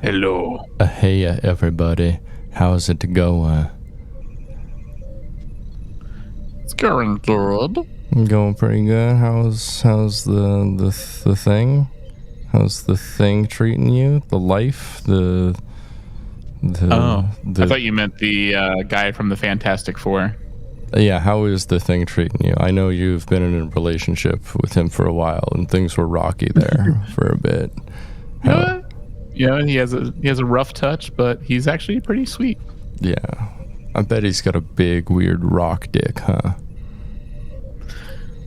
Hello. Hey, everybody. How's it going? It's going good. Going pretty good. How's the thing? How's the thing treating you? The life? I thought you meant the guy from the Fantastic Four. Yeah, how is the thing treating you? I know you've been in a relationship with him for a while, and things were rocky there for a bit. Yeah, he has a rough touch, but he's actually pretty sweet. Yeah, I bet he's got a big, weird rock dick, huh?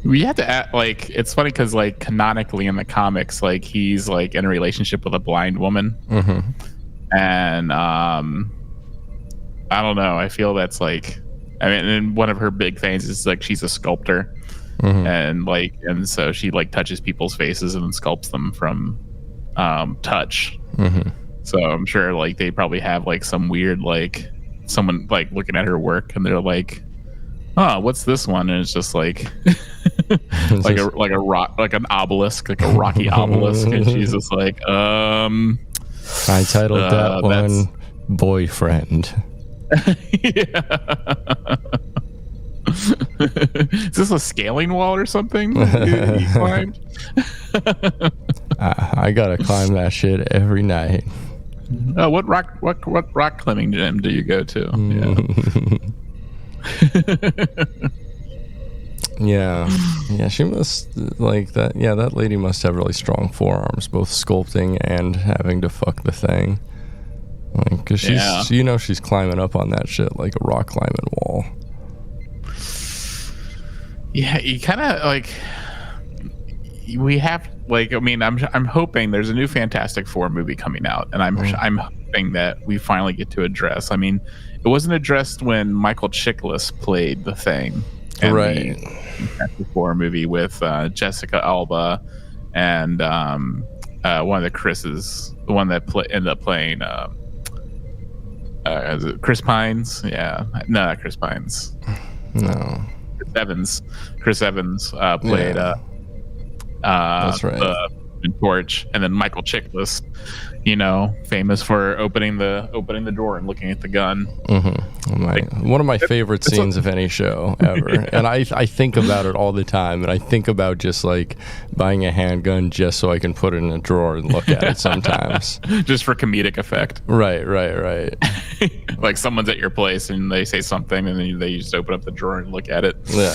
We have to act like it's funny because like canonically in the comics, like he's like in a relationship with a blind woman, and I don't know. I feel that's like, I mean, and one of her big things is like she's a sculptor, and so she like touches people's faces and sculpts them from touch. So I'm sure like they probably have like some weird like someone like looking at her work and they're like, oh, what's this one? And it's just like like a rock, like an obelisk, like a rocky obelisk, and she's just like, I titled that one Boyfriend. Is this a scaling wall or something you climbed? I gotta climb that shit every night. What rock climbing gym do you go to? Yeah, she must like that. Yeah, that lady must have really strong forearms, both sculpting and having to fuck the thing. Like, cause she's climbing up on that shit like a rock climbing wall. Yeah, you kind of like. We have like, I mean, I'm hoping there's a new Fantastic Four movie coming out, and I'm hoping that we finally get to address. I mean, it wasn't addressed when Michael Chiklis played the Thing, right? The Fantastic Four movie with Jessica Alba and one of the Chris's, the one that ended up playing is it Chris Pines? Yeah, no, not Chris Pines. No, Chris Evans played. Yeah. That's right. The Torch, and then Michael Chiklis, famous for opening the door and looking at the gun. One of my favorite scenes of any show ever. And I think about it all the time, and I think about just like buying a handgun just so I can put it in a drawer and look at it sometimes. Just for comedic effect. Right. Like someone's at your place and they say something and then they just open up the drawer and look at it. They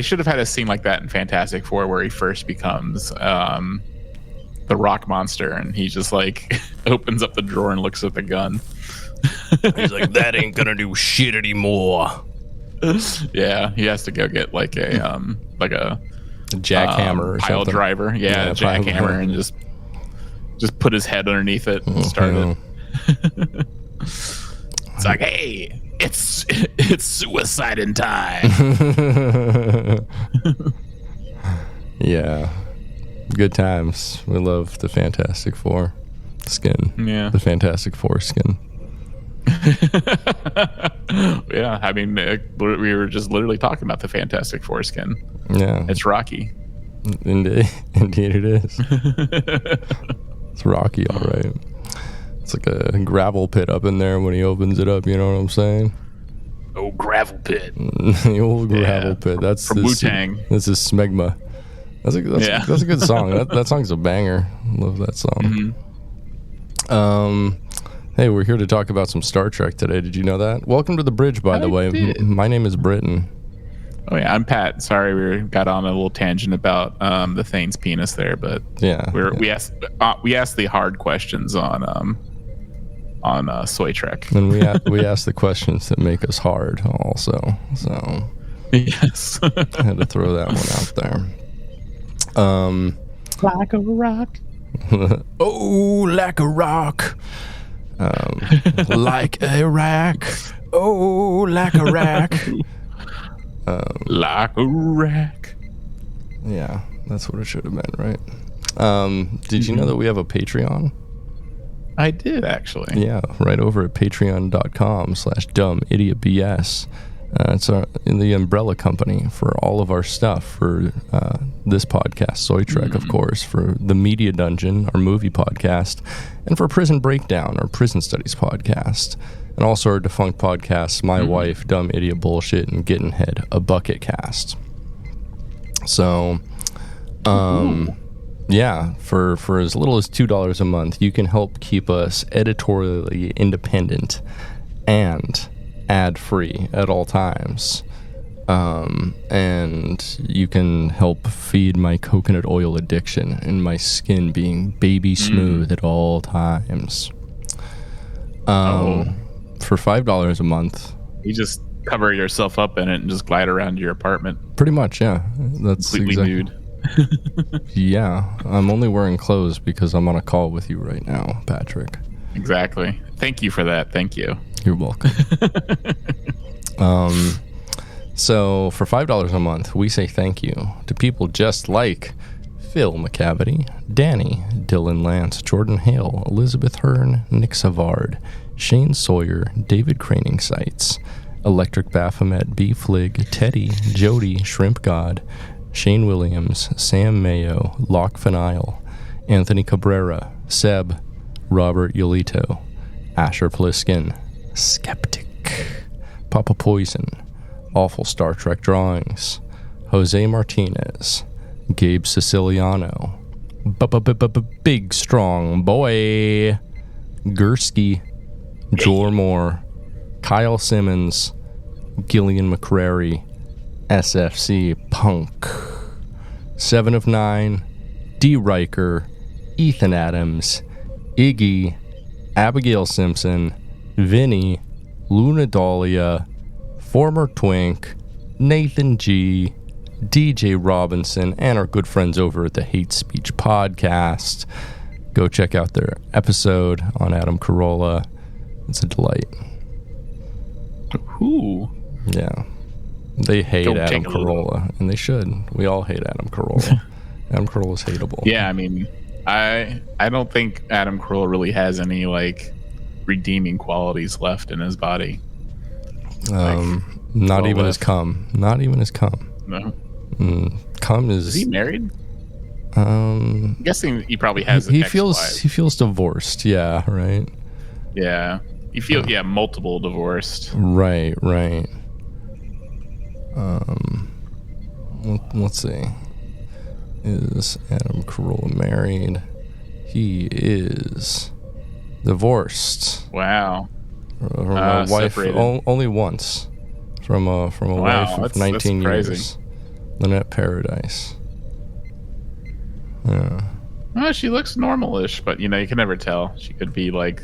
should have had a scene like that in Fantastic Four where he first becomes the rock monster and he just like opens up the drawer and looks at the gun. He's like, that ain't gonna do shit anymore. Yeah, he has to go get like a jackhammer or pile something. driver. Yeah, a jackhammer, and just put his head underneath it and start it. It's like, hey, it's suicide in time. Yeah, Good times. We love the Fantastic Four skin. Yeah. The Fantastic Four skin. Yeah, I mean, we were just literally talking about the Fantastic Four skin. Yeah. It's Rocky. Indeed it is. It's Rocky, all right. It's like a gravel pit up in there when he opens it up, you know what I'm saying? Oh, gravel pit. The old gravel pit. That's from Wu-Tang. This is Smegma. That's a good song. That song's a banger. Love that song. Mm-hmm. Hey, we're here to talk about some Star Trek today. Did you know that? Welcome to the bridge, by the way. My name is Britton. Oh yeah, I'm Pat. Sorry, we got on a little tangent about the Thane's penis there, but we asked the hard questions on Soy Trek, and we asked the questions that make us hard also. So yes, I had to throw that one out there. Like a rock. Oh, like a rock. Like a rack. Oh, like a rack. Like a rack. Yeah, that's what it should have been, right? Did you know that we have a Patreon? I did, actually. Yeah, right over at patreon.com/dumbidiotbs. It's in the umbrella company for all of our stuff, for this podcast, Soy Trek, of course, for the Media Dungeon, our movie podcast, and for Prison Breakdown, our prison studies podcast, and also our defunct podcasts, My Wife, Dumb Idiot Bullshit, and Getting Head, a Bucket Cast. So, yeah, for as little as $2 a month, you can help keep us editorially independent and ad-free at all times. And you can help feed my coconut oil addiction and my skin being baby smooth at all times. For $5 a month, you just cover yourself up in it and just glide around your apartment. Pretty much, yeah. That's completely nude. Yeah, I'm only wearing clothes because I'm on a call with you right now, Patrick. Exactly. Thank you for that. Thank you. You're welcome. So for $5 a month, we say thank you to people just like Phil McCavity, Danny, Dylan Lance, Jordan Hale, Elizabeth Hearn, Nick Savard, Shane Sawyer, David Craning Sites, Electric Baphomet, B. Flig, Teddy, Jody, Shrimp God, Shane Williams, Sam Mayo, Locke Fanile, Anthony Cabrera, Seb, Robert Yolito, Asher Pliskin, Skeptic, Papa Poison, Awful Star Trek Drawings, Jose Martinez, Gabe Siciliano, Big Strong Boy, Gursky, Jor Moore, Kyle Simmons, Gillian McCrary, SFC Punk, 7 of 9, D. Riker, Ethan Adams, Iggy, Abigail Simpson, Vinny, Luna Dahlia, Former Twink, Nathan G, DJ Robinson, and our good friends over at the Hate Speech Podcast. Go check out their episode on Adam Carolla. It's a delight. Ooh. Yeah. They hate Adam Carolla, and they should. We all hate Adam Carolla. Adam Carolla's hateable. Yeah, I mean, I don't think Adam Carolla really has any, like, redeeming qualities left in his body. Not even his cum. Not even his cum. No. Cum is... Is he married? I'm guessing he probably has. He feels divorced. Yeah. Right. Yeah. You feel multiple divorced. Right. Let's see. Is Adam Carolla married? He is divorced. Wow. From a wife only once. From a wife of 19 years. Lynette Paradise. Yeah. Well, she looks normal-ish, but you can never tell. She could be like,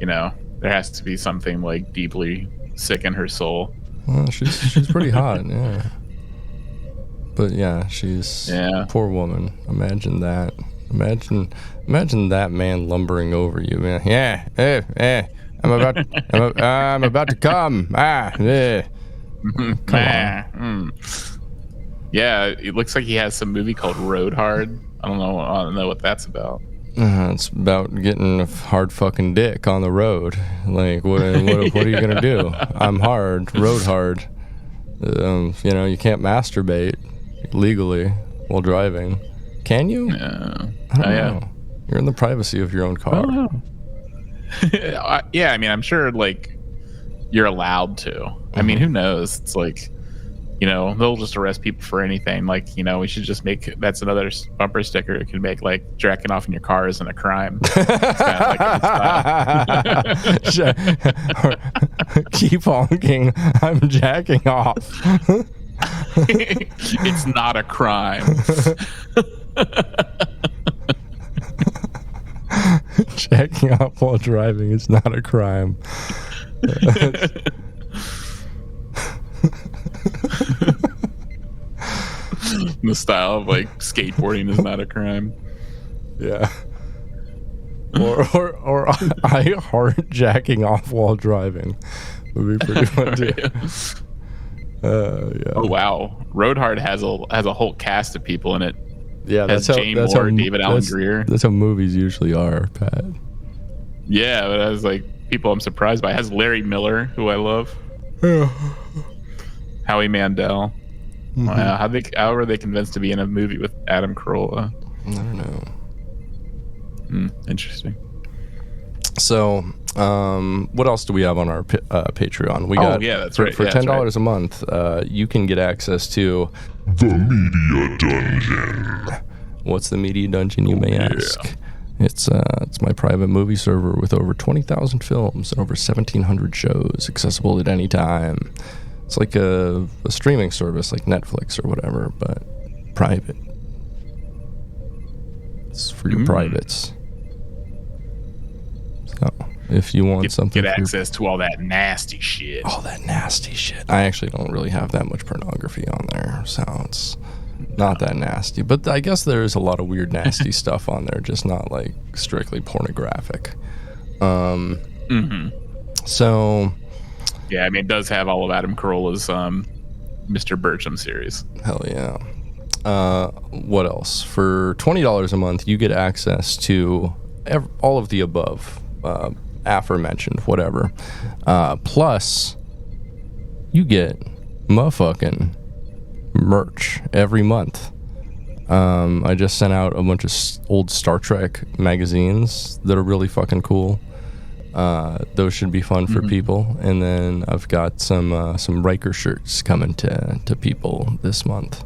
there has to be something like deeply sick in her soul. Well, she's pretty hot, yeah. But yeah, she's a poor woman. Imagine that. Imagine that man lumbering over you, man. I'm about to come. Come on. Yeah, it looks like he has some movie called Road Hard. I don't know what that's about. It's about getting a hard fucking dick on the road. Like, what are you gonna do? I'm hard, road hard. You know, you can't masturbate legally while driving. Can you? No. I don't know. You're in the privacy of your own car. Yeah, I mean, I'm sure, like, you're allowed to. I mean, who knows? It's like, you know, they'll just arrest people for anything. Like, you know, we should just make, that's another bumper sticker. It can make, like, jacking off in your car isn't a crime. It's kind of like Keep honking. I'm jacking off. It's not a crime. Jacking off while driving is not a crime. The style of, like, skateboarding is not a crime. Yeah. Or I heart jacking off while driving would be pretty fun too. Yeah. Oh wow, Road Hard has a whole cast of people in it. Yeah, that's how David Allen Greer. That's how movies usually are, Pat. Yeah, but it has, like, people I'm surprised by. It has Larry Miller, who I love. Howie Mandel. Wow, how were they convinced to be in a movie with Adam Carolla? I don't know. Interesting. So, what else do we have on our Patreon? We got that's for $10 a month. You can get access to the Media Dungeon. What's the Media Dungeon, you may ask? It's my private movie server with over 20,000 films and over 1,700 shows, accessible at any time. It's like a streaming service like Netflix or whatever, but private. It's for your privates. So if you want something, get access to all that nasty shit. All that nasty shit. I actually don't really have that much pornography on there, so it's not that nasty. But I guess there's a lot of weird, nasty stuff on there, just not like strictly pornographic. So. Yeah, I mean, it does have all of Adam Carolla's Mr. Burcham series. Hell yeah. What else? For $20 a month, you get access to all of the above, aforementioned, whatever. Plus, you get motherfucking merch every month. I just sent out a bunch of old Star Trek magazines that are really fucking cool. Those should be fun for people. And then I've got some Riker shirts coming to people this month.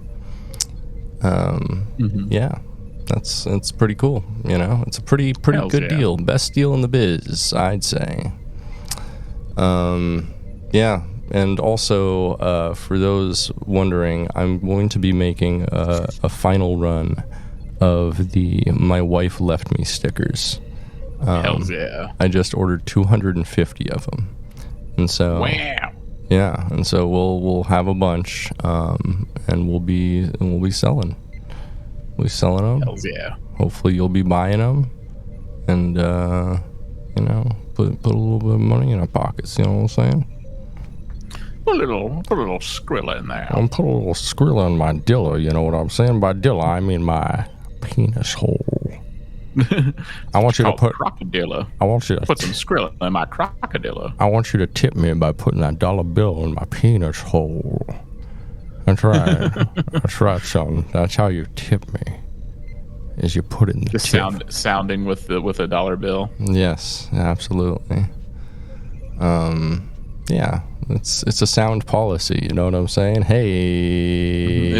Yeah, it's pretty cool. You know, it's a pretty good deal. Best deal in the biz, I'd say. Yeah, and also for those wondering, I'm going to be making a final run of the My Wife Left Me stickers. Hells yeah! I just ordered 250 of them, and so wow. Yeah, and so we'll have a bunch, and we'll be selling. We'll be selling them. Hells yeah! Hopefully you'll be buying them, and you know, put a little bit of money in our pockets. You know what I'm saying? Put a little Skrilla in there. I'm put a little Skrilla in my dilla. You know what I'm saying? By dilla, I mean my penis hole. I want you to put crocodilla. I want you to put some Skrilla in my crocodilla. I want you to tip me by putting that dollar bill in my penis hole. That's right. That's right, son. That's how you tip me. Is you put it in the tip. Sounding with a dollar bill. Yes, absolutely. Yeah, it's a sound policy. You know what I'm saying? Hey.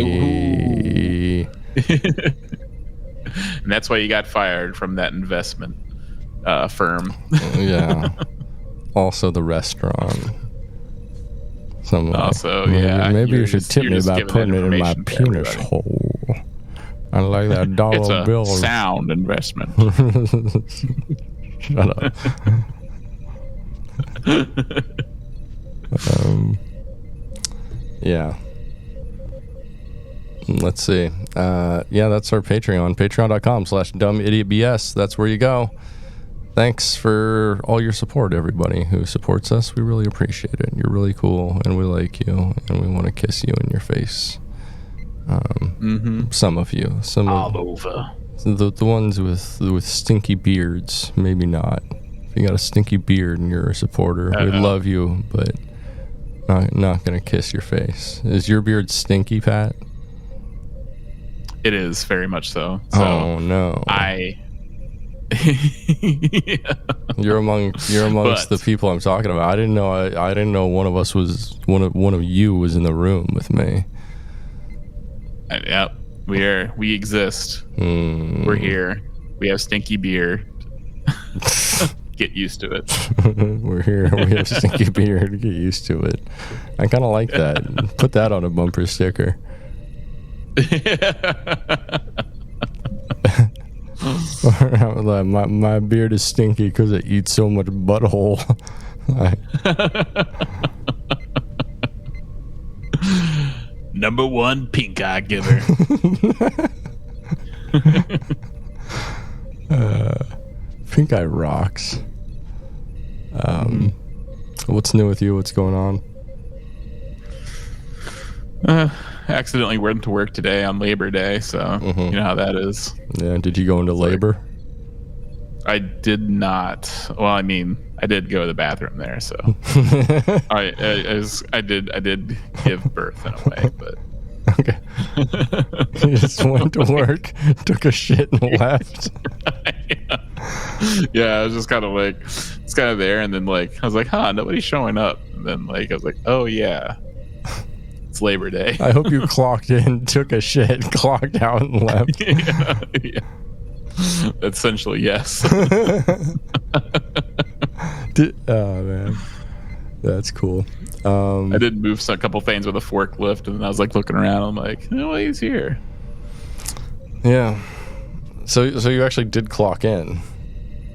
And that's why you got fired from that investment firm. Yeah. Also the restaurant. Maybe you should tip me by putting it in my penis hole. I like that dollar bill. It's a sound investment. Shut up. Yeah. Let's see. Yeah, that's our Patreon. Patreon.com/dumbidiotbs. That's where you go. Thanks for all your support, everybody who supports us. We really appreciate it. You're really cool, and we like you, and we want to kiss you in your face. Some of you. Over. The ones with stinky beards, maybe not. If you got a stinky beard and you're a supporter, we love you, but not gonna kiss your face. Is your beard stinky, Pat? It is very much so. Oh no! Yeah. You're amongst the people I'm talking about. I didn't know one of us was one of you was in the room with me. Yep, we exist. We're here. We have stinky beer. Get used to it. We're here. We have stinky beer. Get used to it. I kind of like that. Put that on a bumper sticker. my beard is stinky because I eat so much butthole. Number one pink eye giver. Pink eye rocks. What's new with you? What's going on? Accidentally went to work today on Labor Day, so you know how that is. Yeah, did you go into labor? I did not. Well, I mean, I did go to the bathroom there, so I did give birth in a way, but okay. You just went to work, took a shit, and left. Yeah, I was just kind of like, it's kind of there, and then like I was like, nobody's showing up, and then like I was like, oh yeah. It's Labor Day. I hope you clocked in, took a shit, clocked out, and left. Yeah. Essentially, yes. Oh man, that's cool. I did move a couple things with a forklift, and then I was like looking around. I'm like, oh, he's here. Yeah. So you actually did clock in.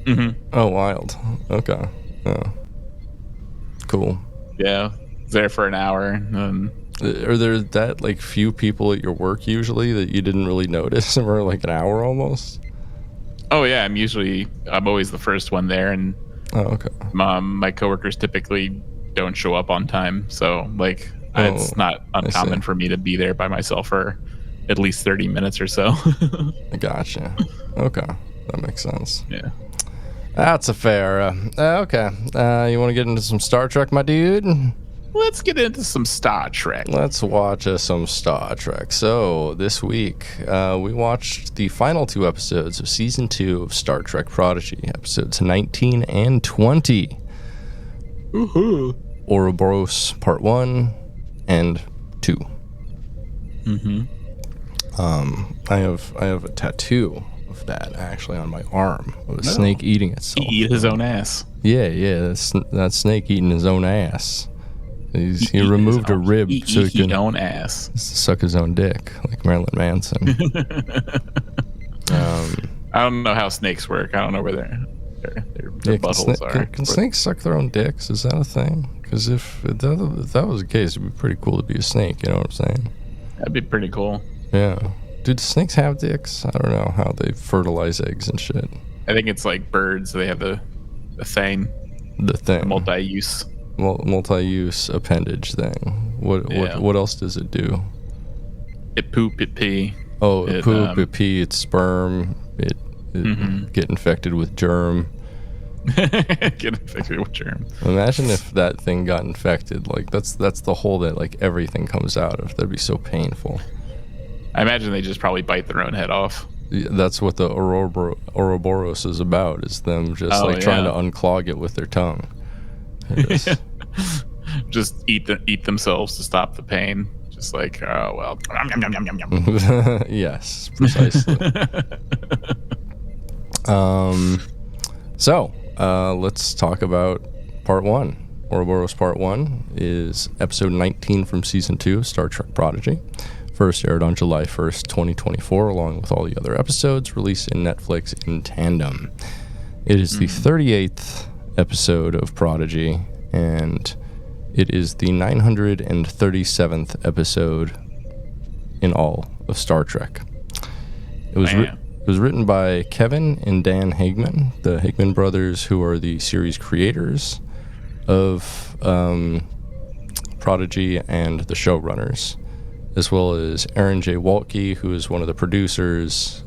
Mm-hmm. Oh, wild. Okay. Oh. Cool. Yeah. Was there for an hour, and then. Are there that like few people at your work usually that you didn't really notice for like an hour almost? Oh yeah, I'm always the first one there, and okay. My coworkers typically don't show up on time, so like it's not uncommon for me to be there by myself for at least 30 minutes or so. I gotcha. Okay, that makes sense. Yeah, that's a fair. Okay, you want to get into some Star Trek, my dude? Let's get into some Star Trek. Let's watch some Star Trek. So this week, we watched the final 2 episodes of Season 2 of Star Trek Prodigy, episodes 19 and 20. Woohoo! Ouroboros Part 1 and 2. Mm-hmm. I have a tattoo of that actually on my arm of a snake eating itself. He eat his own ass. Yeah, that snake eating his own ass. He removed a rib so he could own ass. Suck his own dick like Marilyn Manson. I don't know how snakes work. I don't know where their buttholes are. Can snakes suck their own dicks? Is that a thing? Because if that was the case, it'd be pretty cool to be a snake. You know what I'm saying? That'd be pretty cool. Yeah. Do snakes have dicks? I don't know how they fertilize eggs and shit. I think it's like birds. They have the thing. The multi-use. Multi-use appendage thing. What else does it do? It poop, it pee. Oh, it poop, it pee, it sperm, it get infected with germ. Get infected with germ. Imagine if that thing got infected. Like that's the hole that like everything comes out of. That'd be so painful. I imagine they just probably bite their own head off. That's what the Ouroboros is about. Is them just trying to unclog it with their tongue. Just eat themselves to stop the pain. Just like, oh well. Yes, precisely. So let's talk about part 1. Ouroboros Part 1 is episode 19 from season 2 of Star Trek Prodigy. First aired on July 1st, 2024, along with all the other episodes released in Netflix in tandem. It is the 38th episode of Prodigy, and it is the 937th episode in all of Star Trek. It was written by Kevin and Dan Hageman, the Hageman brothers, who are the series creators of Prodigy and the showrunners. as well as Aaron J. Waltke, who is one of the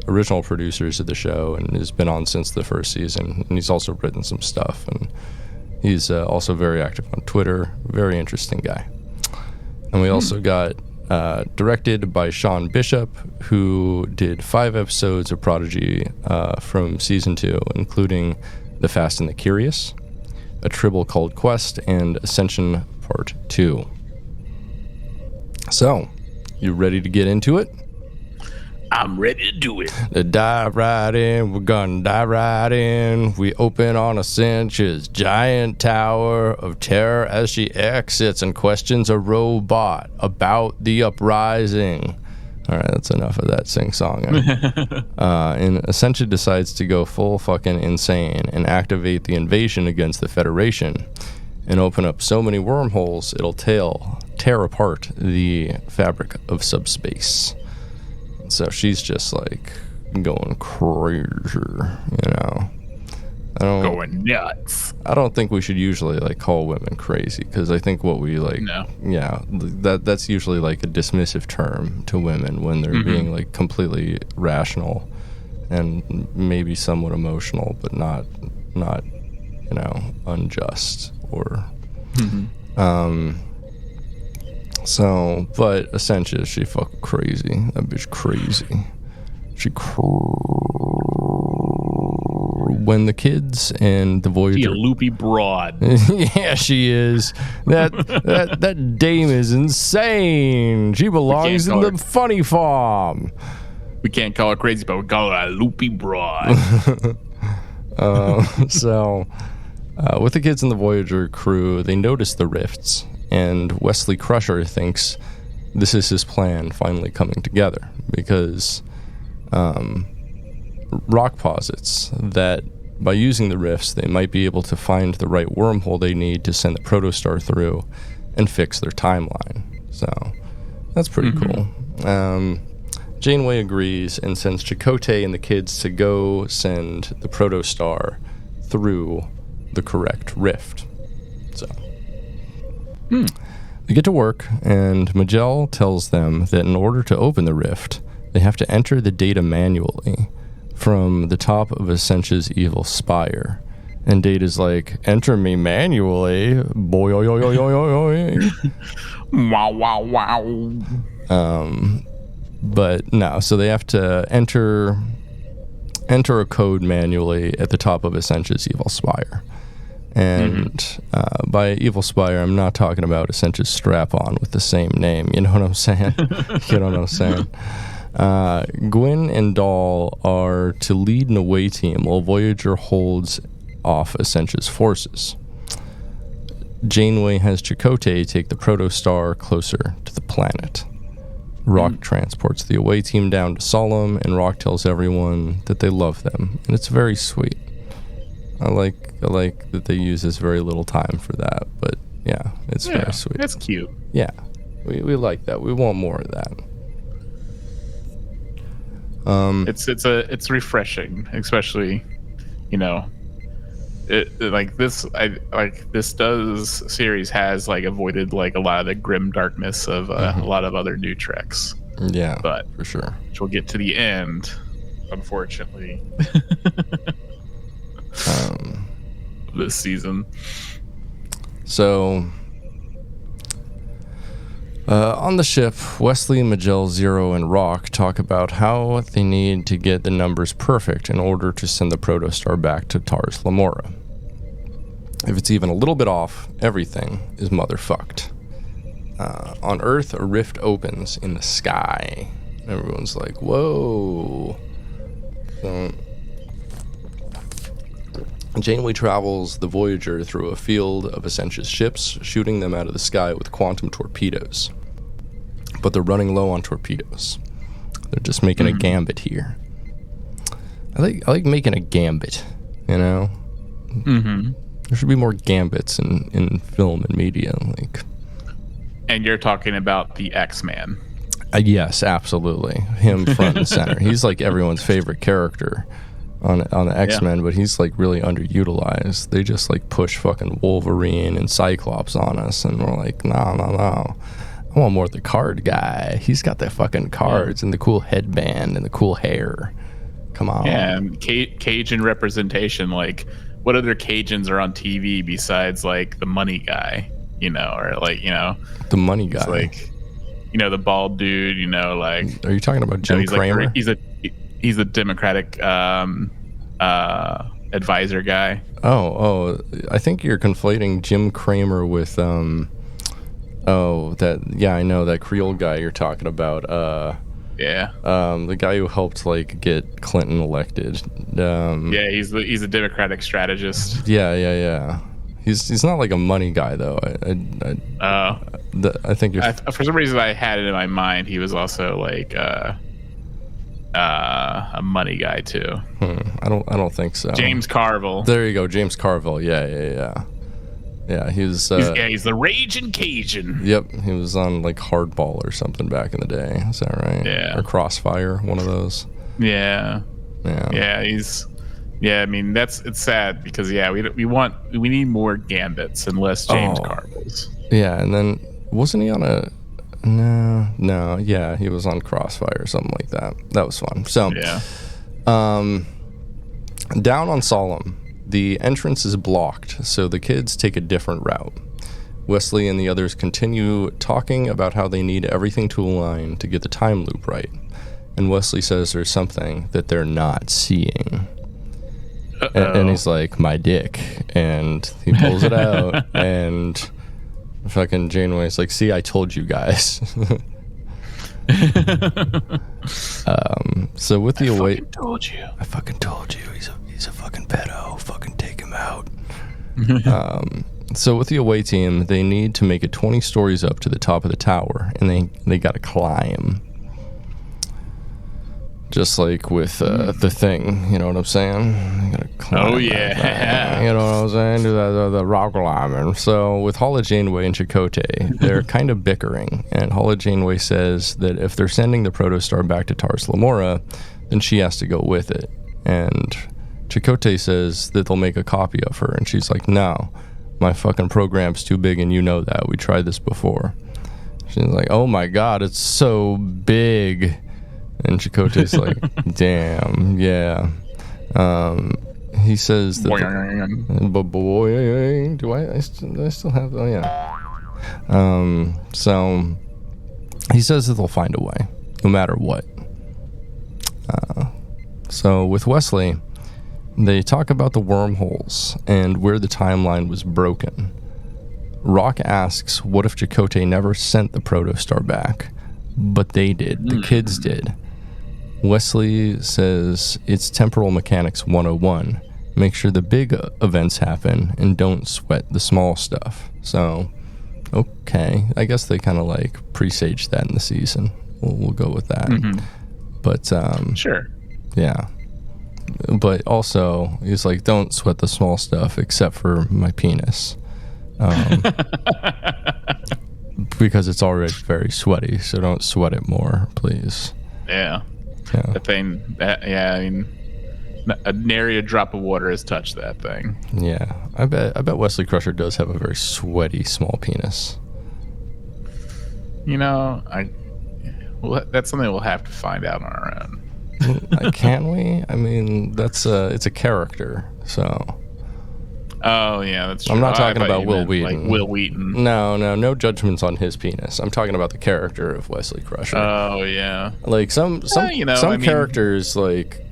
original producers of the show, and has been on since the first season. And he's also written some stuff, and he's also very active on Twitter. Very interesting guy. And we also got directed by Sean Bishop, who did 5 episodes of Prodigy from season 2, including The Fast and the Curious, A Tribble Called Quest, and Ascension Part 2. So, you ready to get into it? I'm ready to do it. To dive right in, we're gonna dive right in. We open on Ascension's giant tower of terror as she exits and questions a robot about the uprising. All right, that's enough of that sing-songing. And Ascension decides to go full fucking insane and activate the invasion against the Federation and open up so many wormholes it'll tear apart the fabric of subspace. So she's just like going crazy, you know. Going nuts. I don't think we should usually like call women crazy, because I think what we like, yeah, that's usually like a dismissive term to women when they're being like completely rational and maybe somewhat emotional, but not you know, unjust or So, but Ascension, she fucking crazy. That bitch crazy. When the kids and the Voyager... She a loopy broad. Yeah, she is. That dame is insane. She belongs in the funny farm. We can't call her crazy, but we call her a loopy broad. With the kids and the Voyager crew, they notice the rifts, and Wesley Crusher thinks this is his plan finally coming together, because Rock posits that by using the rifts, they might be able to find the right wormhole they need to send the protostar through and fix their timeline. So that's pretty cool. Janeway agrees and sends Chakotay and the kids to go send the protostar through the correct rift. So they get to work, and Majel tells them that in order to open the rift, they have to enter the data manually from the top of Ascension's evil spire. And Data's like, enter me manually, boy. Wow, wow, wow. But no, so they have to enter a code manually at the top of Ascension's evil spire. And by evil spire, I'm not talking about Ascension's strap-on with the same name. You know what I'm saying? You know what I'm saying? Gwyn and Dahl are to lead an away team while Voyager holds off Ascension's forces. Janeway has Chakotay take the protostar closer to the planet. Rock transports the away team down to Solemn, and Rock tells everyone that they love them, and it's very sweet. I like that they use this very little time for that, but yeah, it's very sweet. That's cute. Yeah, we like that. We want more of that. It's refreshing, especially, you know, this series has like avoided like a lot of the grim darkness of a lot of other new Treks. Yeah, but for sure, which we'll get to the end, unfortunately. This season. So on the ship, Wesley, Majel, Zero, and Rock talk about how they need to get the numbers perfect in order to send the protostar back to Tars Lamora. If it's even a little bit off, everything is motherfucked. On Earth, a rift opens in the sky. Everyone's like, whoa. So Janeway travels the Voyager through a field of Ascension's ships, shooting them out of the sky with quantum torpedoes. But they're running low on torpedoes. They're just making a gambit here. I like making a gambit, you know? There should be more gambits in film and media. Like. And you're talking about the X-Man. Yes, absolutely. Him front and center. He's like everyone's favorite character on the X-Men, but he's like really underutilized. They just like push fucking Wolverine and Cyclops on us, and we're like, no. I want more of the card guy. He's got the fucking cards and the cool headband and the cool hair. Come on. Yeah, and Cajun representation. Like, what other Cajuns are on TV besides like the money guy? Or like the money guy. Like, the bald dude. Like. Are you talking about Jim Cramer? Like, he's a Democratic advisor guy. Oh, I think you're conflating Jim Cramer with I know that Creole guy you're talking about. The guy who helped like get Clinton elected. He's a Democratic strategist. Yeah. He's not like a money guy though. I think you're for some reason I had it in my mind he was also like a money guy too. I don't think so. James Carville. There you go, James Carville. Yeah. He's the raging Cajun. Yep, he was on like Hardball or something back in the day. Is that right? Yeah. Or Crossfire, one of those. Yeah. I mean it's sad because we need more Gambits and less James Carvilles. Yeah, and then wasn't he on a no, yeah, he was on Crossfire or something like that. That was fun. So down on Solemn, the entrance is blocked, so the kids take a different route. Wesley and the others continue talking about how they need everything to align to get the time loop right. And Wesley says there's something that they're not seeing. And he's like, my dick. And he pulls it out, and fucking Janeway's like, see, I told you guys. So with the I fucking told you. He's a fucking pedo. Fucking take him out. So with the away team, they need to make it 20 stories up to the top of the tower, and they got to climb. Just like with the thing, you know what I'm saying? You gotta climb you know what I'm saying? Do the rock climbing. So with Hala Janeway and Chakotay, they're kind of bickering, and Hala Janeway says that if they're sending the protostar back to Tars Lamora, then she has to go with it. And Chakotay says that they'll make a copy of her, and she's like, no, my fucking program's too big, and you know that. We tried this before. She's like, oh my god, it's so big. And Chakotay's like, damn, yeah. He says that do I still have, oh yeah. So he says that they'll find a way, no matter what. So with Wesley, they talk about the wormholes and where the timeline was broken. Rock asks, what if Chakotay never sent the protostar back? But they did. The kids did. Wesley says it's temporal mechanics 101. Make sure the big events happen and don't sweat the small stuff. So, okay. I guess they kind of like presaged that in the season. We'll go with that. But, sure. Yeah. But also, he's like, don't sweat the small stuff except for my penis. Because it's already very sweaty, so don't sweat it more, please. Yeah. The thing, I mean, nary a drop of water has touched that thing. Yeah, I bet Wesley Crusher does have a very sweaty small penis. That's something we'll have to find out on our own. Can we? I mean, it's a character, so. Oh yeah, that's true. I'm not talking about Will Wheaton. Like Will Wheaton. No judgments on his penis. I'm talking about the character of Wesley Crusher. Oh yeah. Like some characters, like,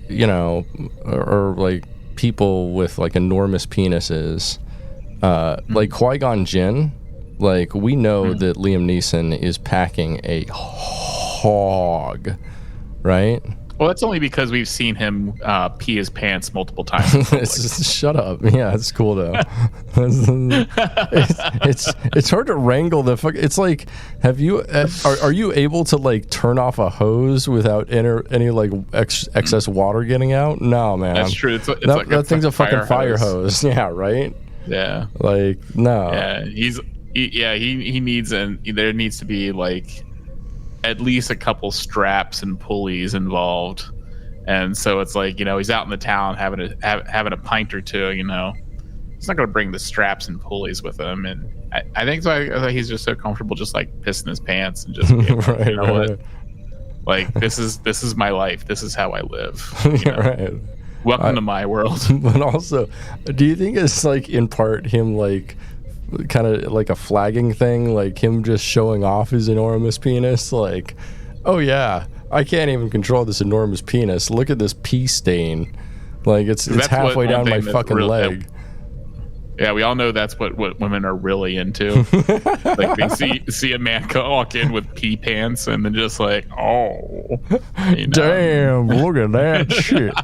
or like people with like enormous penises, like Qui-Gon Jinn. Like, we know that Liam Neeson is packing a hog, right? Well, that's only because we've seen him pee his pants multiple times. Shut up. Yeah, it's cool though. it's hard to wrangle the fuck. It's like, have you are you able to like turn off a hose without any like excess water getting out? No, man. That's true. It's like that thing's a fucking fire hose. Yeah, right. Yeah. Like, no. Yeah, he needs, and there needs to be like at least a couple straps and pulleys involved, and so it's like, he's out in the town having a pint or two. He's not going to bring the straps and pulleys with him, and I think so. I think he's just so comfortable, just like pissing his pants and just being like, you know what? Like this is my life. This is how I live. You know? Right. Welcome to my world. But also, do you think it's like in part him like kind of like a flagging thing, like him just showing off his enormous penis? Like, oh yeah, I can't even control this enormous penis. Look at this pee stain. Like it's halfway down my fucking leg. Yeah, we all know that's what women are really into. Like they see a man walk in with pee pants and then just like, oh, you know. Damn, look at that shit.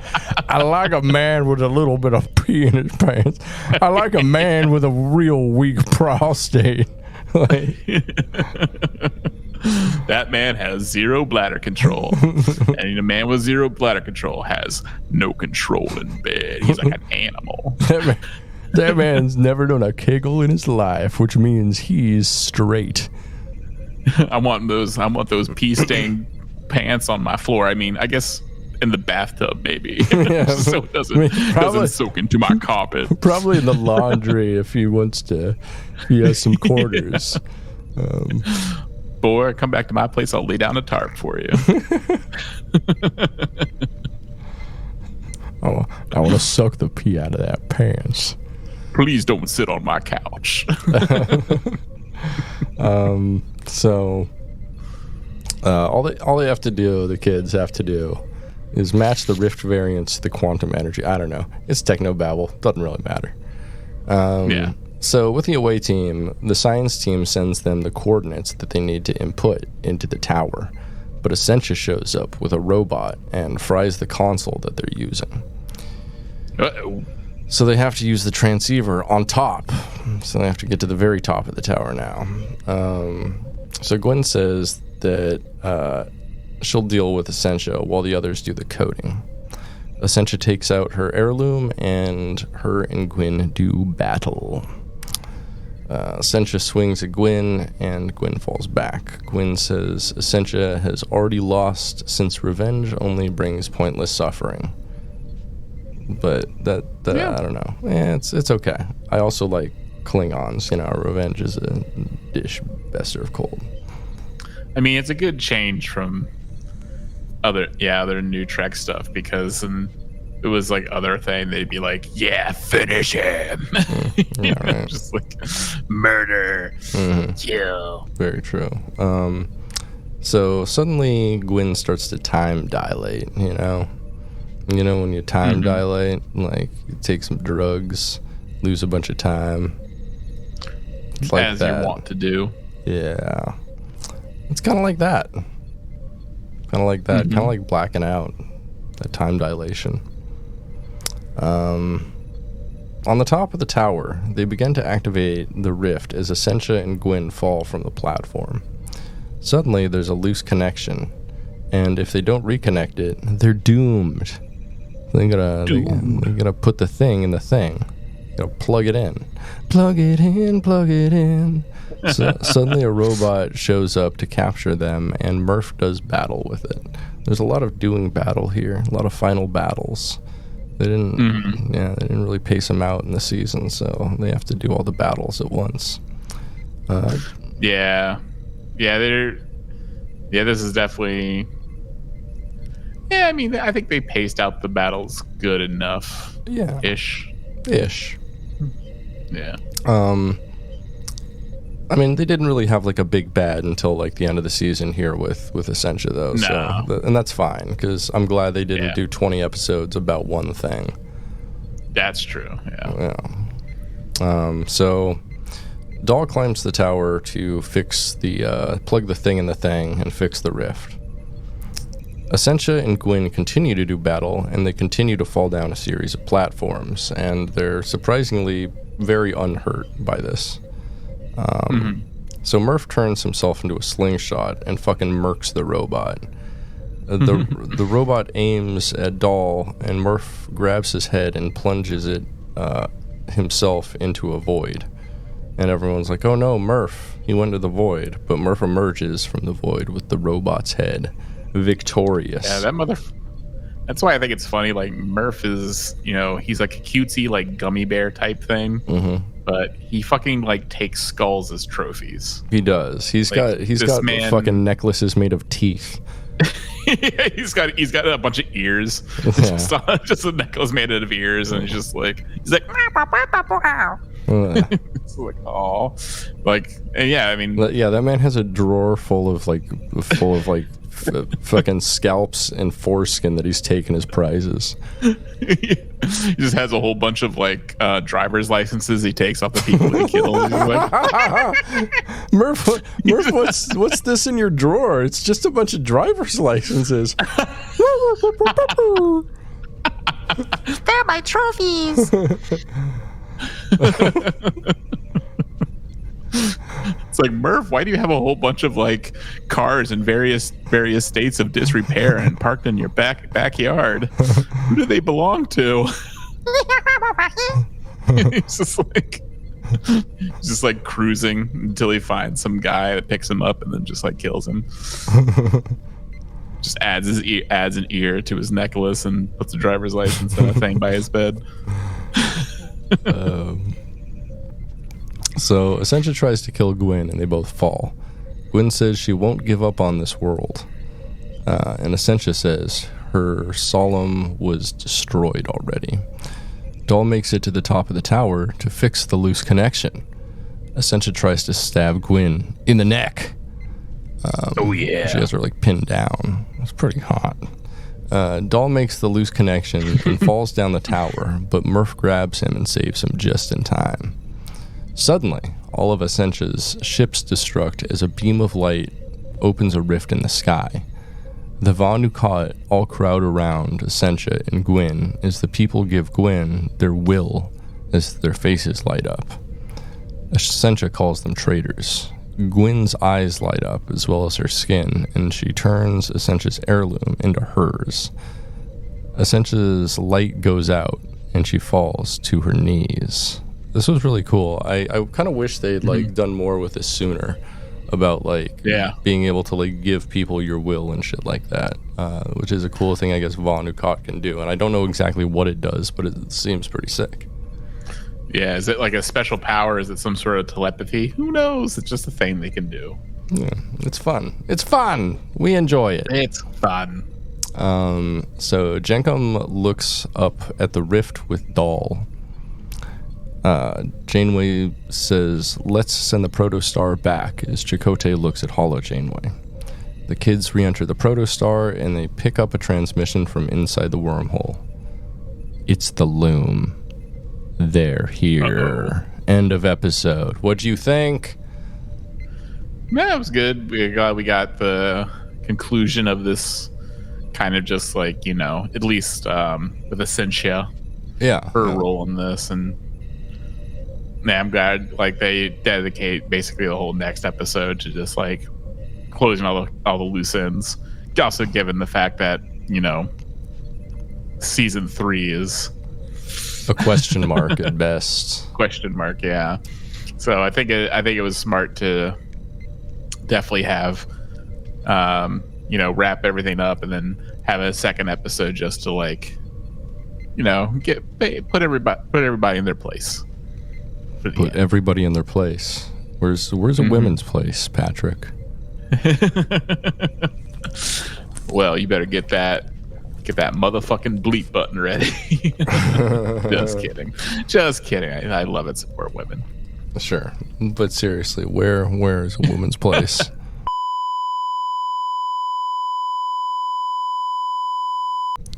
I like a man with a little bit of pee in his pants. I like a man with a real weak prostate. Like, that man has zero bladder control. And a man with zero bladder control has no control in bed. He's like an animal. That man's never done a kegel in his life, which means he's straight. I want those pee stained pants on my floor. I mean, I guess in the bathtub maybe. Yeah, so it doesn't soak into my carpet. Probably in the laundry if he has some quarters. Boy, come back to my place, I'll lay down a tarp for you. Oh, I want to suck the pee out of that pants. Please don't sit on my couch. So all they have to do, the kids have to do, is match the rift variance to the quantum energy. I don't know. It's technobabble. Doesn't really matter. Yeah. So with the away team, the science team sends them the coordinates that they need to input into the tower. But Essentia shows up with a robot and fries the console that they're using. Uh-oh. So they have to use the transceiver on top. So they have to get to the very top of the tower now. So Gwen says that she'll deal with Essentia while the others do the coding. Essentia takes out her heirloom and her and Gwen do battle. Essentia swings at Gwen and Gwen falls back. Gwen says Essentia has already lost since revenge only brings pointless suffering. But that I don't know. It's okay. I also like Klingons. You know, revenge is a dish best served cold. I mean, it's a good change from other new Trek stuff, because it was like other thing. They'd be like, yeah, finish him. Yeah, right. Just like murder, kill. Very true. So suddenly Gwen starts to time dilate. You know, when you time dilate, like you take some drugs, lose a bunch of time. It's like as that. You want to do. Yeah. It's kind of like that. Kind of like that. Kind of like blacking out. That time dilation. On the top of the tower, they begin to activate the rift as Essentia and Gwen fall from the platform. Suddenly, there's a loose connection, and if they don't reconnect it, they're doomed. They gotta put the thing in the thing. You gotta plug it in. Plug it in, plug it in. So suddenly a robot shows up to capture them, and Murf does battle with it. There's a lot of doing battle here, a lot of final battles. They didn't really pace them out in the season, so they have to do all the battles at once. This is definitely. Yeah, I mean, I think they paced out the battles good enough. Yeah. Ish. Yeah. I mean, they didn't really have like a big bad until like the end of the season here with Essentia, though. No. And that's fine, because I'm glad they didn't do 20 episodes about one thing. That's true. Yeah. So Dahl climbs the tower to fix the plug the thing in the thing and fix the rift. Essentia and Gwen continue to do battle, and they continue to fall down a series of platforms, and they're surprisingly very unhurt by this. So Murf turns himself into a slingshot and fucking murks the robot. The robot aims at Dahl, and Murf grabs his head and plunges it himself into a void. And everyone's like, oh no, Murf, he went to the void. But Murf emerges from the void with the robot's head, victorious. Yeah, That's why I think it's funny. Like Murf is, he's like a cutesy like gummy bear type thing, but he fucking like takes skulls as trophies. He does. He's got fucking necklaces made of teeth. he's got a bunch of ears. Just a necklace made out of ears, and he's like it's like oh, like, and yeah, I mean, yeah, that man has a drawer full of fucking scalps and foreskin that he's taken as prizes. He just has a whole bunch of like driver's licenses he takes off the people that he kills. Like, Murf, what's this in your drawer? It's just a bunch of driver's licenses. They're my trophies. It's like, Murf, why do you have a whole bunch of like cars in various states of disrepair and parked in your backyard? Who do they belong to? He's just like cruising until he finds some guy that picks him up and then just like kills him. Just adds an ear to his necklace and puts a driver's license and a thing by his bed. So Essentia tries to kill Gwyn and they both fall. Gwyn says she won't give up on this world. And Essentia says her solemn was destroyed already. Doll makes it to the top of the tower to fix the loose connection. Essentia tries to stab Gwyn in the neck. She has her like pinned down. It's pretty hot. Doll makes the loose connection and falls down the tower, but Murf grabs him and saves him just in time. Suddenly, all of Essentia's ships destruct as a beam of light opens a rift in the sky. The Vanu Khat all crowd around Essentia and Gwyn as the people give Gwyn their will as their faces light up. Essentia calls them traitors. Gwyn's eyes light up as well as her skin, and she turns Essentia's heirloom into hers. Essentia's light goes out, and she falls to her knees. This was really cool. I kind of wish they'd like done more with this sooner, about like being able to like give people your will and shit like that, which is a cool thing I guess Vanu Khat can do. And I don't know exactly what it does, but it seems pretty sick. Yeah, is it like a special power? Is it some sort of telepathy? Who knows? It's just a thing they can do. Yeah, it's fun. It's fun. We enjoy it. It's fun. So Jenkum looks up at the rift with Doll. Janeway says, let's send the protostar back as Chakotay looks at Holo Janeway. The kids re-enter the protostar and they pick up a transmission from inside the wormhole. It's the Loom. They're here. Uh-oh. End of episode. What'd you think? Yeah, it was good. We got the conclusion of this kind of just like, at least with Essentia. Yeah. Her role in this. And I'm glad like they dedicate basically the whole next episode to just like closing all the loose ends. Also given the fact that, season 3 is a question mark at best. Question mark, yeah. So I think it was smart to definitely have wrap everything up and then have a second episode just to like put everybody in their place. Put everybody in their place. Where's a women's place, Patrick? Well, you better get that motherfucking bleep button ready. Just kidding. I love it. Support women. Sure, but seriously, where is a woman's place?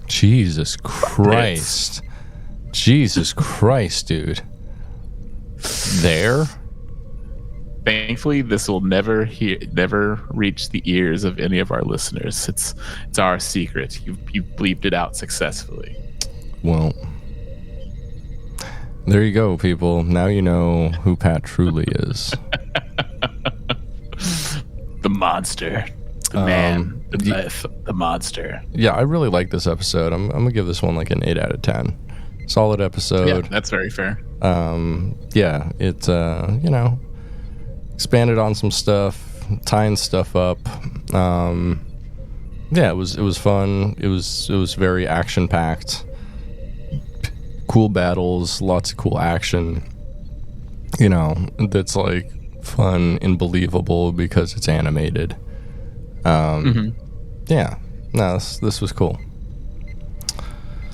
Jesus Christ, dude. There. Thankfully, this will never reach the ears of any of our listeners. It's our secret. You bleeped it out successfully. Well, there you go, people. Now you know who Pat truly is. The monster. The man. The myth. The monster. Yeah, I really like this episode. I'm going to give this one like an 8 out of 10. Solid episode. Yeah, that's very fair. Yeah, it, expanded on some stuff, tying stuff up. Yeah, it was fun. It was very action packed. Cool battles, lots of cool action. You know, that's like fun and believable because it's animated. Yeah, no, this was cool.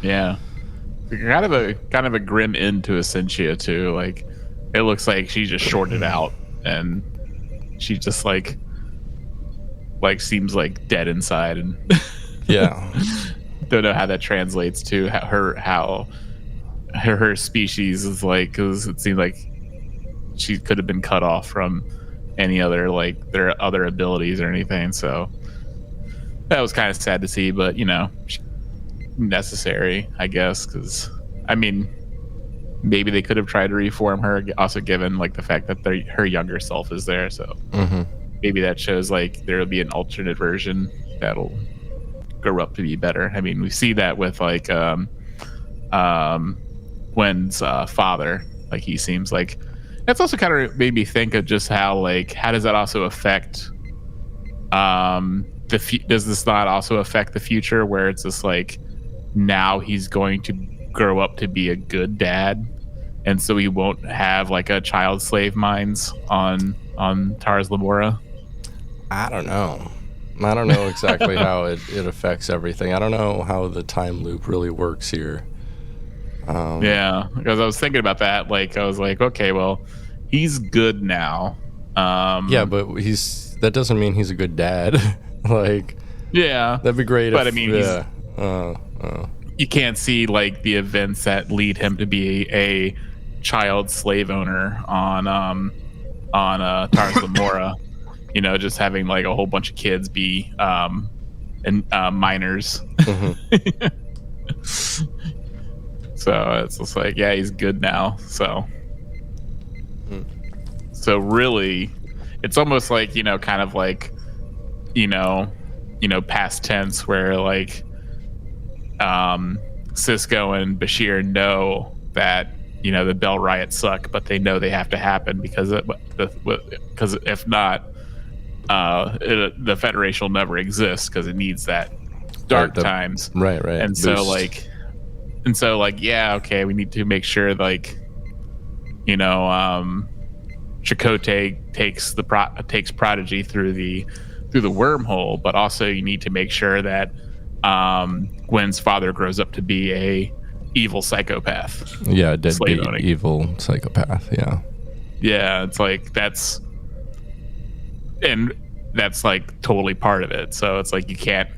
Yeah, kind of a grim end to Essentia too. Like, it looks like she just shorted out, and she just like seems like dead inside, and Yeah, don't know how that translates to how her species is like, because it seemed like she could have been cut off from any other like their other abilities or anything. So that was kind of sad to see, but you know, necessary, I guess, because I mean, maybe they could have tried to reform her, also given like the fact that her younger self is there. So maybe that shows like there will be an alternate version that'll grow up to be better. I mean, we see that with like Gwen's father. Like, he seems like, that's also kind of made me think of just how does that also affect does this not also affect the future, where it's just like now he's going to grow up to be a good dad, and so he won't have like a child slave minds on Tars Lamora? I don't know exactly how it affects everything. I don't know how the time loop really works here. Yeah, because I was thinking about that. Like, I was like, okay, well, he's good now. Yeah, but that doesn't mean he's a good dad. Like, yeah, that'd be great. But if, I mean, you can't see like the events that lead him to be a child slave owner on Tars Lamora. You know, just having like a whole bunch of kids be minors. So it's just like, yeah, he's good now. So really, it's almost like, you know, kind of like, you know, past tense, where like Cisco and Bashir know that, you know, the Bell riots suck, but they know they have to happen because if not, the Federation will never exist, because it needs that dark times. Right. And Boost. so like, yeah, okay, we need to make sure, like, you know, Chakotay takes Prodigy through the wormhole, but also you need to make sure that Gwen's father grows up to be a evil psychopath. Yeah, deadbeat evil psychopath. Yeah, it's like that's like totally part of it. So it's like you can't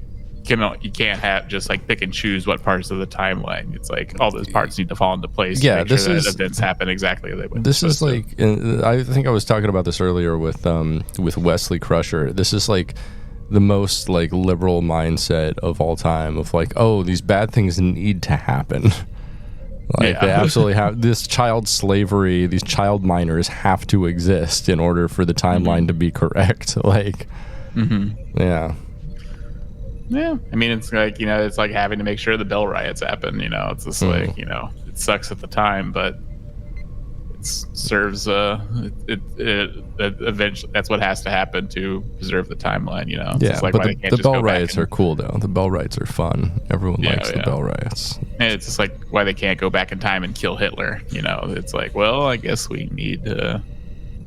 have just like pick and choose what parts of the timeline. It's like all those parts need to fall into place. Yeah, to make sure that events happen exactly as they would. This is like, I think I was talking about this earlier with Wesley Crusher. This is like the most like liberal mindset of all time, of like, oh, these bad things need to happen. Like, they absolutely have this child slavery. These child minors have to exist in order for the timeline to be correct. Like, yeah. Yeah, I mean, it's like, you know, it's like having to make sure the Bell riots happen. You know, it's just like, you know, it sucks at the time, but it serves eventually. That's what has to happen to preserve the timeline. You know, it's yeah. like, but the Bell riots are cool though. The Bell riots are fun. Everyone likes the Bell riots. And it's just like why they can't go back in time and kill Hitler. You know, it's like, well, I guess we need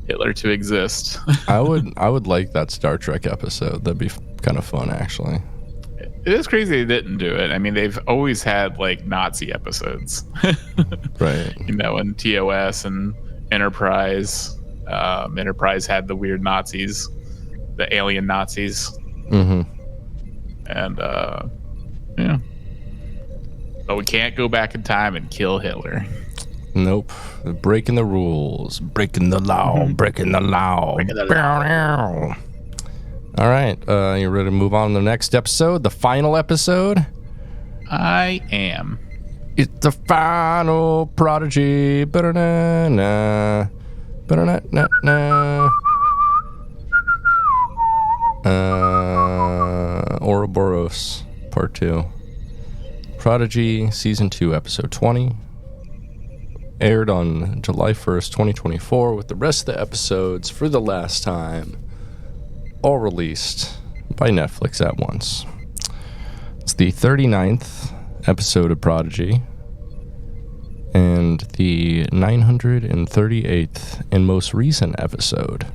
Hitler to exist. I would like that Star Trek episode. That'd be kind of fun, actually. It is crazy they didn't do it. I mean, they've always had like Nazi episodes, right? You know, in TOS and Enterprise. Enterprise had the weird Nazis, the alien Nazis, and yeah. But we can't go back in time and kill Hitler. Nope. Breaking the rules, breaking the law, breaking the law. All right, you ready to move on to the next episode, the final episode? I am. It's the final Prodigy. Ba-da-na-na. Ba-da-na-na-na. Ouroboros, Part 2. Prodigy, Season 2, Episode 20. Aired on July 1st, 2024, with the rest of the episodes for the last time all released by Netflix at once. the 39th episode of Prodigy and the 938th and most recent episode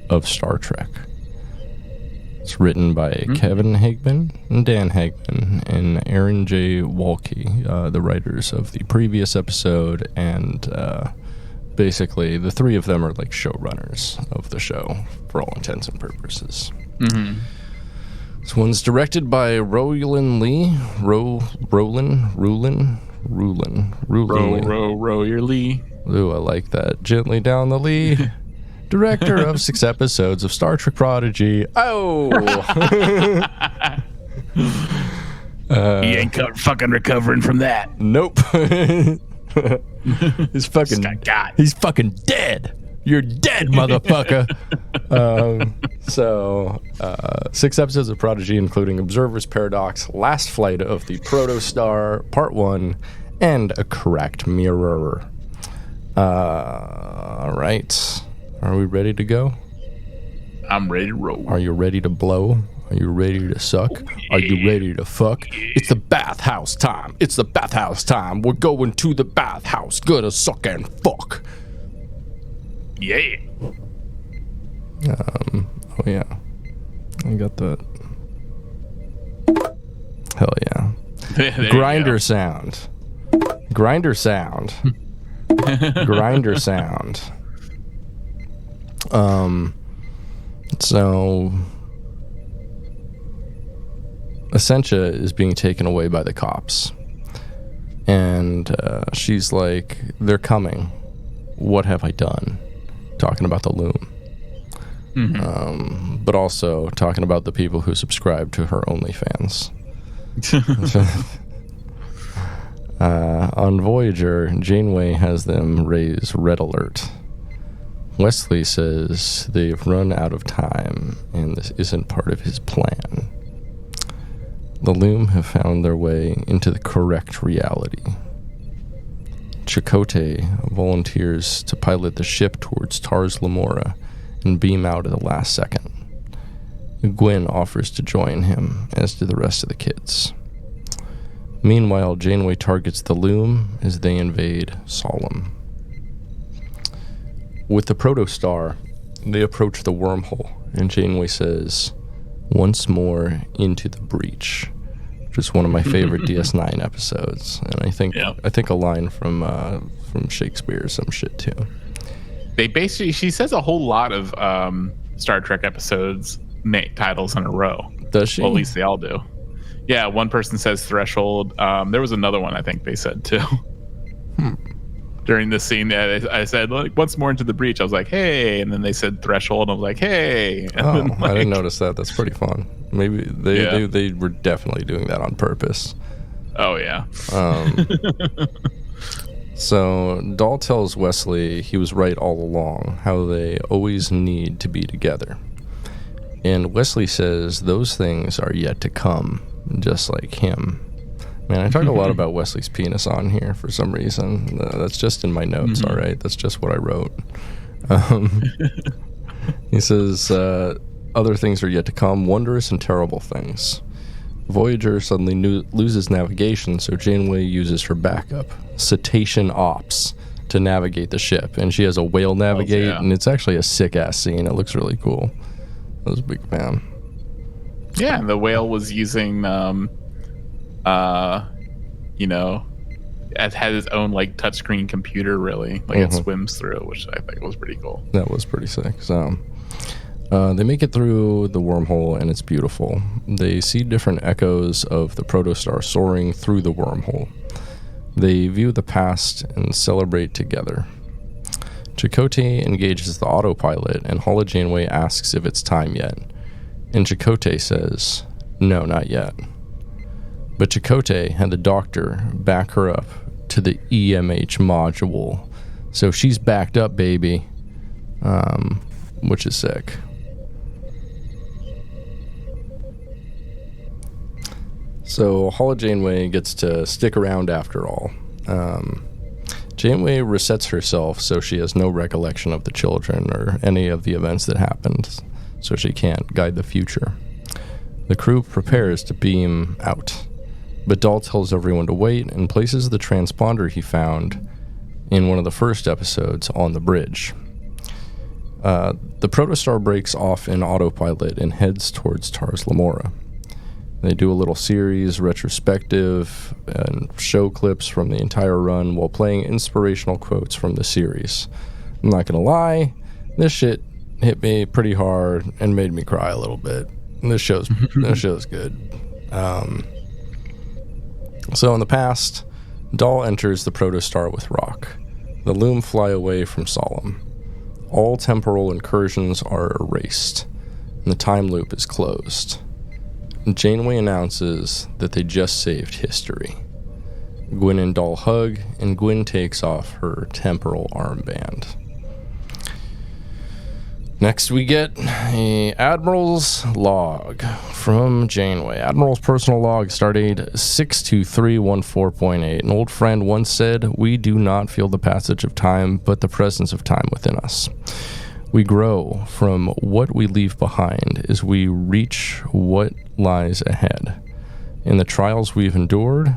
of Star Trek. It's written by Kevin Hageman and Dan Hageman and Aaron J. Walke, the writers of the previous episode, and basically the three of them are like showrunners of the show for all intents and purposes. This one's directed by Roland Lee. Roland Lee. Ooh, I like that. Gently down the Lee. Director of 6 episodes of Star Trek Prodigy. Oh! He ain't fucking recovering from that. Nope. He's fucking dead. You're dead, motherfucker. 6 episodes of Prodigy, including Observer's Paradox, Last Flight of the Protostar, Part 1, and A Cracked Mirror. All right. Are we ready to go? I'm ready to roll. Are you ready to blow? Are you ready to suck? Oh, yeah. Are you ready to fuck? Yeah. It's the bathhouse time. It's the bathhouse time. We're going to the bathhouse. Gonna suck and fuck. Yeah. Oh yeah. I got that. Hell yeah. Grinder sound. Grinder sound. Grinder sound. So Essentia is being taken away by the cops, and she's like, they're coming. What have I done? Talking about the loom. But also talking about the people who subscribe to her OnlyFans. On Voyager, Janeway has them raise red alert. Wesley says they've run out of time and this isn't part of his plan. The Loom have found their way into the correct reality. Chakotay volunteers to pilot the ship towards Tars Lamora and beam out at the last second. Gwen offers to join him, as do the rest of the kids. Meanwhile, Janeway targets the Loom as they invade Solemn. With the Protostar, they approach the wormhole, and Janeway says, "Once more into the breach," which is one of my favorite DS9 episodes, and I think a line from Shakespeare or some shit too. She says a whole lot of Star Trek episodes titles in a row. Does she? Well, at least they all do. Yeah, one person says Threshold. There was another one I think they said too. During this scene, I said, like, once more into the breach. I was like, hey. And then they said Threshold. And I was like, hey. And I didn't notice that. That's pretty fun. Maybe they were definitely doing that on purpose. Oh, yeah. So Dahl tells Wesley he was right all along, how they always need to be together. And Wesley says those things are yet to come, just like him. Man, I talk a lot about Wesley's penis on here for some reason. That's just in my notes, all right? That's just what I wrote. He says, other things are yet to come, wondrous and terrible things. Voyager suddenly loses navigation, so Janeway uses her backup, Cetacean Ops, to navigate the ship. And she has a whale navigate, and it's actually a sick-ass scene. It looks really cool. I was a big fan. Yeah, and the whale was using... it had its own like touchscreen computer, really, like it swims through, which I think was pretty cool. That was pretty sick. So they make it through the wormhole and it's beautiful. They see different echoes of the Protostar soaring through the wormhole. They view the past and celebrate together. Chakotay engages the autopilot and Hala Janeway asks if it's time yet, and Chakotay says no, not yet. But Chakotay had the doctor back her up to the EMH module. So she's backed up, baby. Which is sick. So Hala Janeway gets to stick around after all. Janeway resets herself so she has no recollection of the children or any of the events that happened, so she can't guide the future. The crew prepares to beam out. But Dahl tells everyone to wait and places the transponder he found in one of the first episodes on the bridge. The protostar breaks off in autopilot and heads towards Tars Lamora. They do a little series, retrospective, and show clips from the entire run while playing inspirational quotes from the series. I'm not gonna lie, this shit hit me pretty hard and made me cry a little bit. This show's good. So in the past, Dahl enters the protostar with Rock. The Loom fly away from Solemn. All temporal incursions are erased, and the time loop is closed. Janeway announces that they just saved history. Gwyn and Dahl hug, and Gwyn takes off her temporal armband. Next we get a Admiral's log from Janeway. Admiral's personal log, stardate 62314.8. An old friend once said, "We do not feel the passage of time, but the presence of time within us. We grow from what we leave behind as we reach what lies ahead. In the trials we've endured,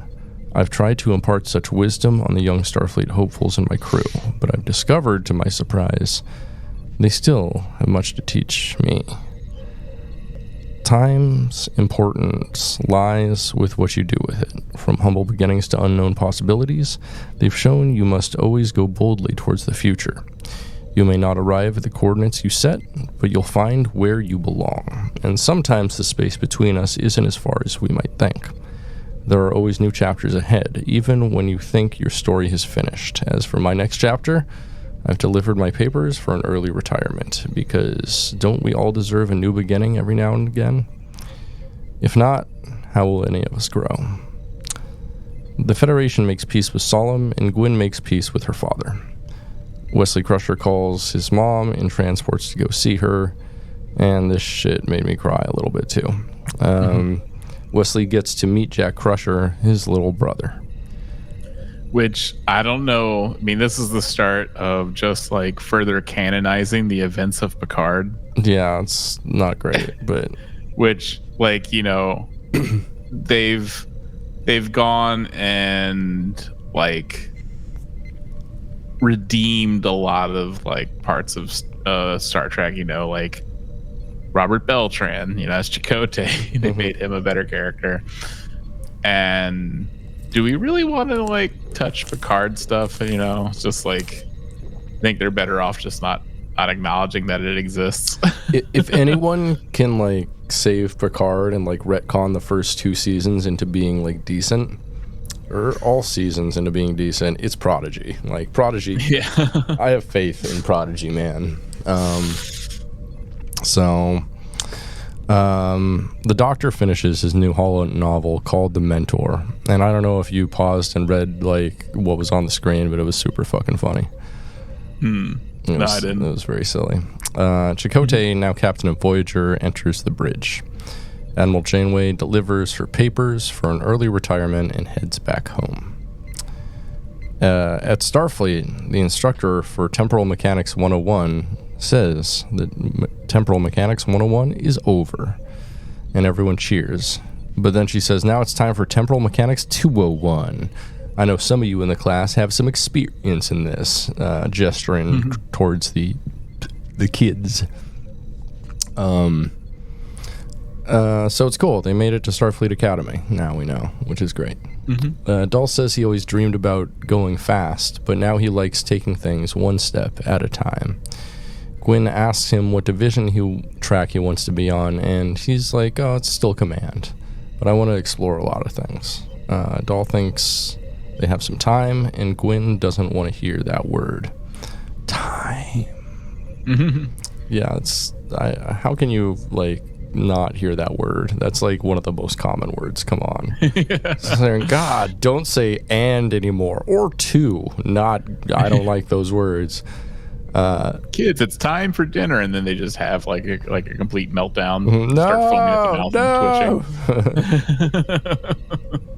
I've tried to impart such wisdom on the young Starfleet hopefuls in my crew, but I've discovered, to my surprise, they still have much to teach me. Time's importance lies with what you do with it. From humble beginnings to unknown possibilities, they've shown you must always go boldly towards the future. You may not arrive at the coordinates you set, but you'll find where you belong. And sometimes the space between us isn't as far as we might think. There are always new chapters ahead, even when you think your story has finished. As for my next chapter, I've delivered my papers for an early retirement, because don't we all deserve a new beginning every now and again? If not, how will any of us grow? The Federation makes peace with Solemn, and Gwyn makes peace with her father. Wesley Crusher calls his mom and transports to go see her, and this shit made me cry a little bit too. Wesley gets to meet Jack Crusher, his little brother. Which, I don't know. I mean, this is the start of just like further canonizing the events of Picard. Yeah, it's not great, but which, like, you know, they've gone and like redeemed a lot of like parts of Star Trek, you know, like Robert Beltran, you know, as Chakotay. They made him a better character. And do we really want to like touch Picard stuff? You know, it's just like, I think they're better off just not acknowledging that it exists. If anyone can like save Picard and like retcon the first 2 seasons into being like decent, or all seasons into being decent, it's Prodigy. Like Prodigy, yeah. I have faith in Prodigy, man. The Doctor finishes his new Holland novel called The Mentor, and I don't know if you paused and read like what was on the screen, but it was super fucking funny. No, I didn't. It was very silly. Chakotay, now captain of Voyager, enters the bridge. Admiral Janeway delivers her papers for an early retirement and heads back home. At Starfleet, the instructor for Temporal Mechanics 101 says that Temporal Mechanics 101 is over, and everyone cheers. But then she says, now it's time for Temporal Mechanics 201. I know some of you in the class have some experience in this, gesturing towards the kids. So it's cool. They made it to Starfleet Academy. Now we know, which is great. Dahl says he always dreamed about going fast, but now he likes taking things one step at a time. Gwyn asks him what division track he wants to be on, and he's like, oh, it's still command, but I want to explore a lot of things. Dahl thinks they have some time, and Gwyn doesn't want to hear that word. Time. Yeah, how can you, like, not hear that word? That's like one of the most common words. Come on. God, don't say and anymore, or to. I don't like those words. Kids, it's time for dinner, and then they just have like a complete meltdown. Start foaming at the mouth and twitching.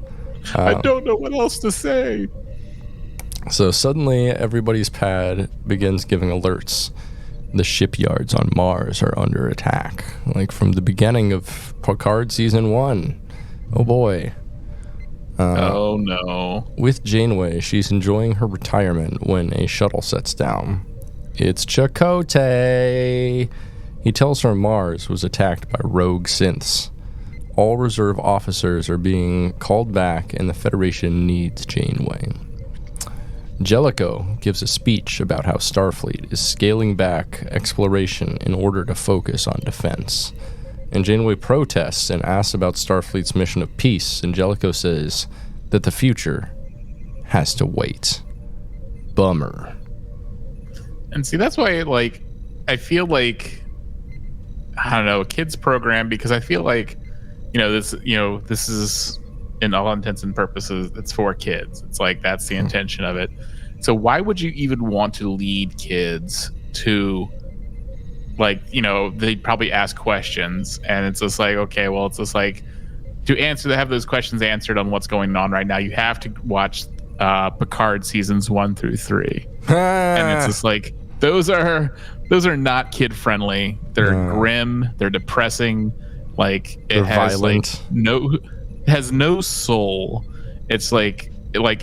I don't know what else to say. So suddenly everybody's pad begins giving alerts. The shipyards on Mars are under attack, like from the beginning of Picard season 1. Oh boy. Oh no. With Janeway, she's enjoying her retirement when a shuttle sets down. It's Chakotay. He tells her Mars was attacked by rogue synths. All reserve officers are being called back and the Federation needs Janeway. Jellicoe gives a speech about how Starfleet is scaling back exploration in order to focus on defense. And Janeway protests and asks about Starfleet's mission of peace, and Jellicoe says that the future has to wait. Bummer. And see, that's why, like, I feel like, I don't know, a kids program, because I feel like, this is, in all intents and purposes, it's for kids. It's like, that's the intention of it. So why would you even want to lead kids to, like, they'd probably ask questions, and it's just like, okay, well, it's just like, to have those questions answered on what's going on right now, you have to watch Picard seasons 1 through 3. And it's just like, those are not kid friendly. They're grim, they're depressing, like, it has violent. Has no soul. It's like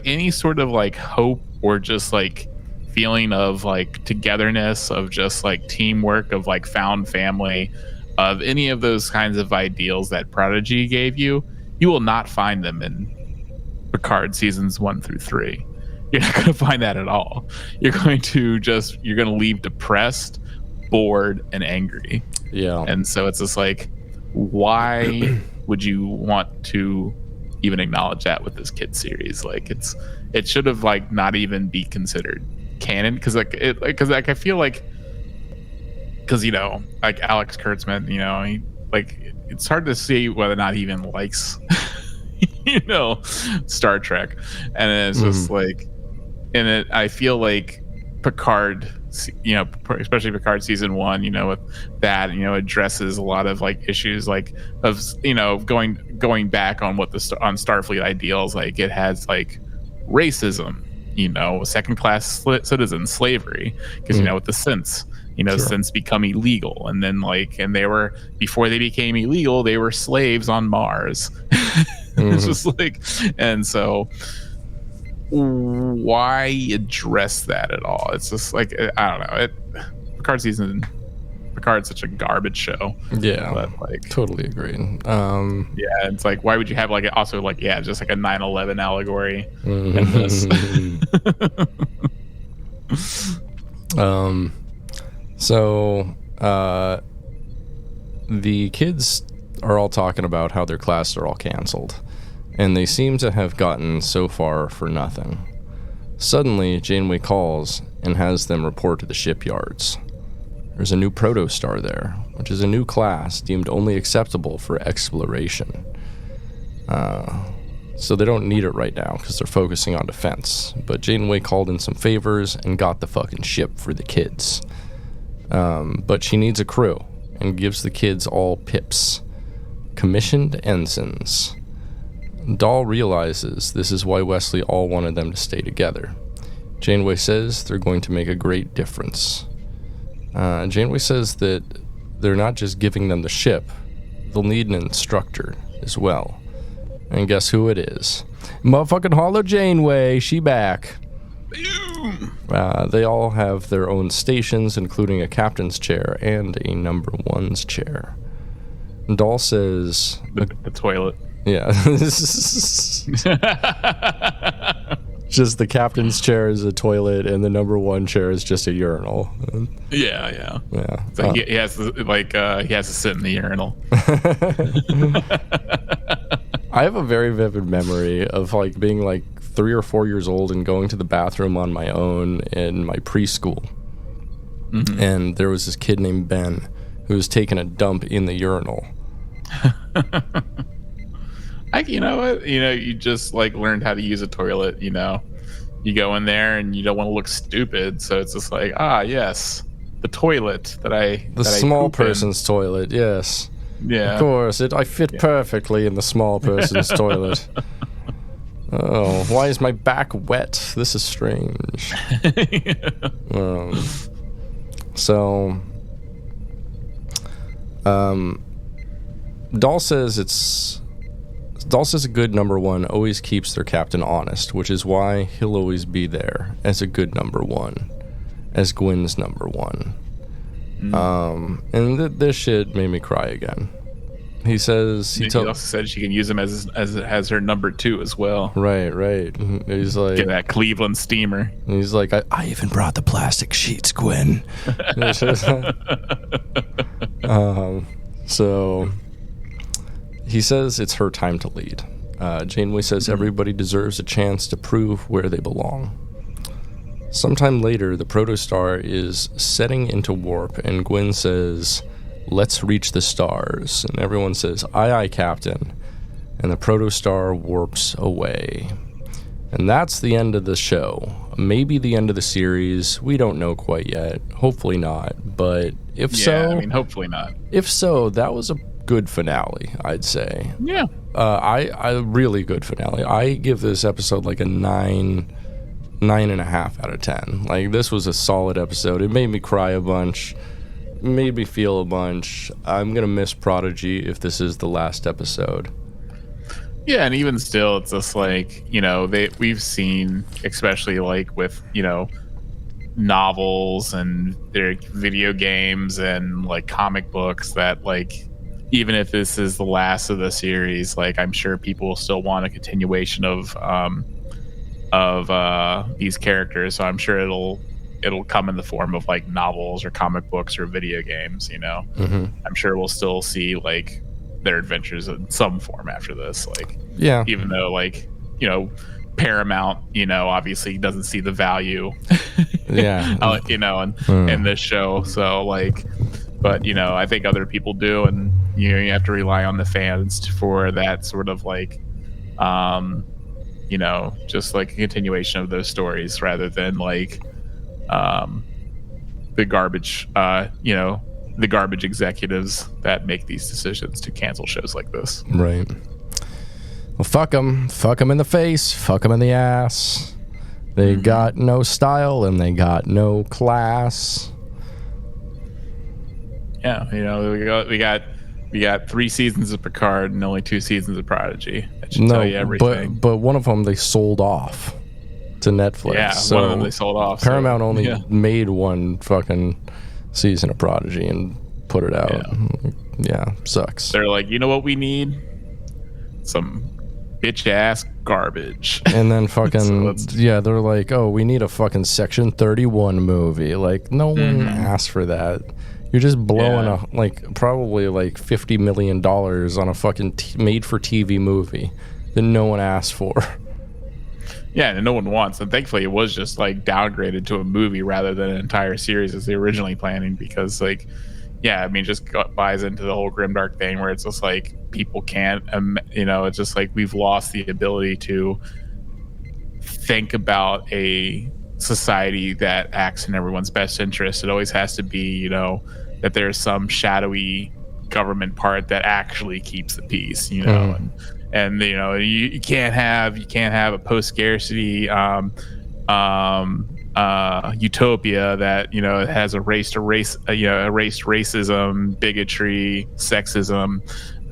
any sort of like hope or just like feeling of like togetherness, of just like teamwork, of like found family, of any of those kinds of ideals that Prodigy gave you, you will not find them in Picard seasons 1 through 3. You're not going to find that at all. You're going to leave depressed, bored, and angry. Yeah. And so it's just like, why would you want to even acknowledge that with this kid series? Like, it should have like not even be considered canon, because I feel like, because like Alex Kurtzman, it's hard to see whether or not he even likes Star Trek, and it's just like, and I feel like Picard, especially Picard season 1, with that, addresses a lot of like issues, like of going back on what on Starfleet ideals. Like, it has like racism, second class citizen slavery, because with the synths, sure, synths become illegal, and then before they became illegal, they were slaves on Mars. It's just like, and so why address that at all? It's just like, I don't know. Picard's such a garbage show. Yeah, but like, totally agree. Yeah, it's like, why would you have like also like, yeah, just like a 9/11 allegory in this? So the kids are all talking about how their classes are all canceled, and they seem to have gotten so far for nothing. Suddenly, Janeway calls and has them report to the shipyards. There's a new protostar there, which is a new class deemed only acceptable for exploration. So they don't need it right now because they're focusing on defense. But Janeway called in some favors and got the fucking ship for the kids. But she needs a crew and gives the kids all pips. Commissioned ensigns. Dahl realizes this is why Wesley all wanted them to stay together. Janeway says they're going to make a great difference. Janeway says that they're not just giving them the ship, they'll need an instructor as well. And guess who it is? Motherfucking Hollow Janeway, she back. They all have their own stations, including a captain's chair and a number one's chair. Dahl says... The toilet. Yeah. Just the captain's chair is a toilet, and the number one chair is just a urinal. Yeah. So he has to sit in the urinal. I have a very vivid memory of like being like 3 or 4 years old and going to the bathroom on my own in my preschool. Mm-hmm. And there was this kid named Ben who was taking a dump in the urinal. You know what? You just like learned how to use a toilet. You go in there and you don't want to look stupid, so it's just like, yes, the toilet the small person's toilet. Yes, yeah, of course. I fit perfectly in the small person's toilet. Oh, why is my back wet? This is strange. Dulce is a good number one, always keeps their captain honest, which is why he'll always be there as a good number one, as Gwyn's number one. And this shit made me cry again. He says he also said she can use him as her number two as well. Right. He's like, get that Cleveland steamer. He's like, I even brought the plastic sheets, Gwyn. So he says it's her time to lead. Janeway says everybody deserves a chance to prove where they belong. Sometime later, the protostar is setting into warp, and Gwyn says, "Let's reach the stars." And everyone says, "Aye, Captain." And the protostar warps away. And that's the end of the show. Maybe the end of the series. We don't know quite yet. Hopefully not. But if so... hopefully not. If so, that was a good finale, I'd say. Yeah. I really good finale. I give this episode like a 9.5 out of 10. Like, this was a solid episode. It made me cry a bunch. Made me feel a bunch. I'm gonna miss Prodigy if this is the last episode. Yeah, and even still, it's just like, we've seen, especially like with, novels and their video games and like comic books, that like, even if this is the last of the series, like, I'm sure people will still want a continuation of these characters. So I'm sure it'll come in the form of like novels or comic books or video games. I'm sure we'll still see like their adventures in some form after this. Like, yeah, even though like Paramount obviously doesn't see the value in this show. So like, but I think other people do, and you have to rely on the fans for that sort of like just like a continuation of those stories rather than like the garbage the garbage executives that make these decisions to cancel shows like this. Right. Well, fuck them in the face, fuck them in the ass. They got no style and they got no class. Yeah, we got 3 seasons of Picard and only 2 seasons of Prodigy. That should tell you everything. But one of them they sold off to Netflix. Yeah, so one of them they sold off. Paramount only made one fucking season of Prodigy and put it out. Yeah, sucks. They're like, you know what we need? Some bitch ass garbage. And then fucking they're like, oh, we need a fucking Section 31 movie. Like, no one asked for that. You're just blowing probably like $50 million on a fucking made for TV movie that no one asked for. Yeah, and no one wants. And thankfully, it was just like downgraded to a movie rather than an entire series as they were originally planning. Because like, just buys into the whole grimdark thing where it's just like people can't, it's just like we've lost the ability to think about a society that acts in everyone's best interest. It always has to be, that there's some shadowy government part that actually keeps the peace, and you can't have a post-scarcity utopia that has erased racism, bigotry, sexism,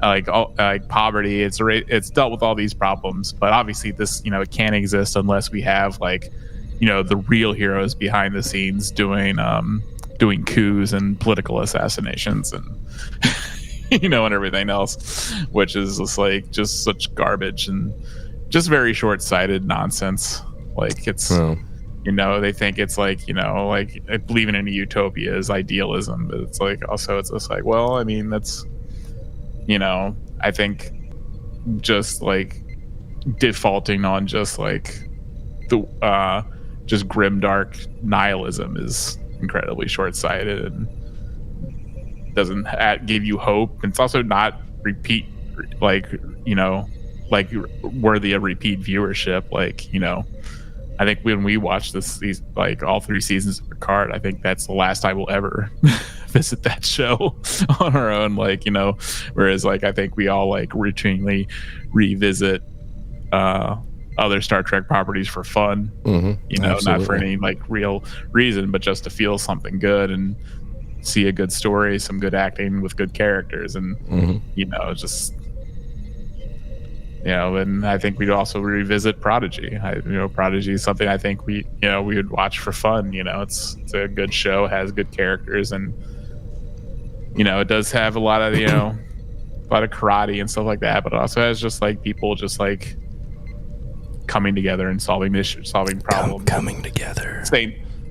like poverty. It's dealt with all these problems, but obviously this it can't exist unless we have like the real heroes behind the scenes doing coups and political assassinations and and everything else, which is just such garbage and just very short-sighted nonsense. Like it's they think it's like like believing in a utopia is idealism, but it's like also it's just like, well, I mean, that's I think just like defaulting on just like the just grimdark nihilism is incredibly short-sighted and doesn't give you hope. It's also not worthy of repeat viewership. Like I think when we watch these like all 3 seasons of Picard, I think that's the last time we'll ever visit that show on our own. Like whereas like I think we all like routinely revisit other Star Trek properties for fun, not for any like real reason, but just to feel something good and see a good story, some good acting with good characters, and just and I think we'd also revisit Prodigy. Prodigy is something I think we would watch for fun. It's a good show, has good characters, and it does have a lot of a lot of karate and stuff like that, but it also has just like people just like coming together and solving problems, coming together,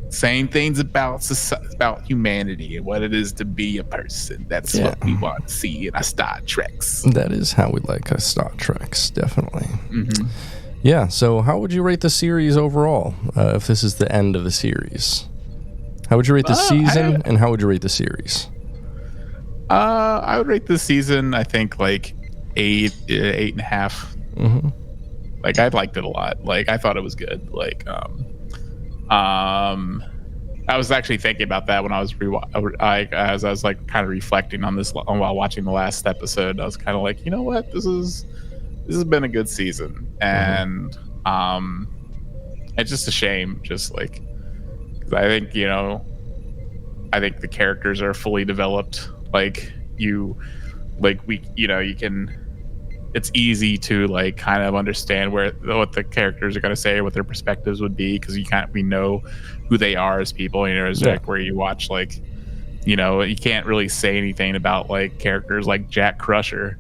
saying things about humanity and what it is to be a person. That's what we want to see in our Star Treks. That is how we like our Star Treks, definitely. Yeah, so how would you rate the series overall, if this is the end of the series? How would you rate the season, and how would you rate the series? I would rate this season, I think, like 8.5. Like, I liked it a lot. Like, I thought it was good. Like, I was actually thinking about that when I was as I was like kind of reflecting on this while watching the last episode. I was kind of like, you know what, this has been a good season, and it's just a shame, just like, 'cause I think the characters are fully developed. Like you can. It's easy to like kind of understand what the characters are going to say or what their perspectives would be, because we know who they are as people. Like where you watch, like, you can't really say anything about like characters like Jack Crusher.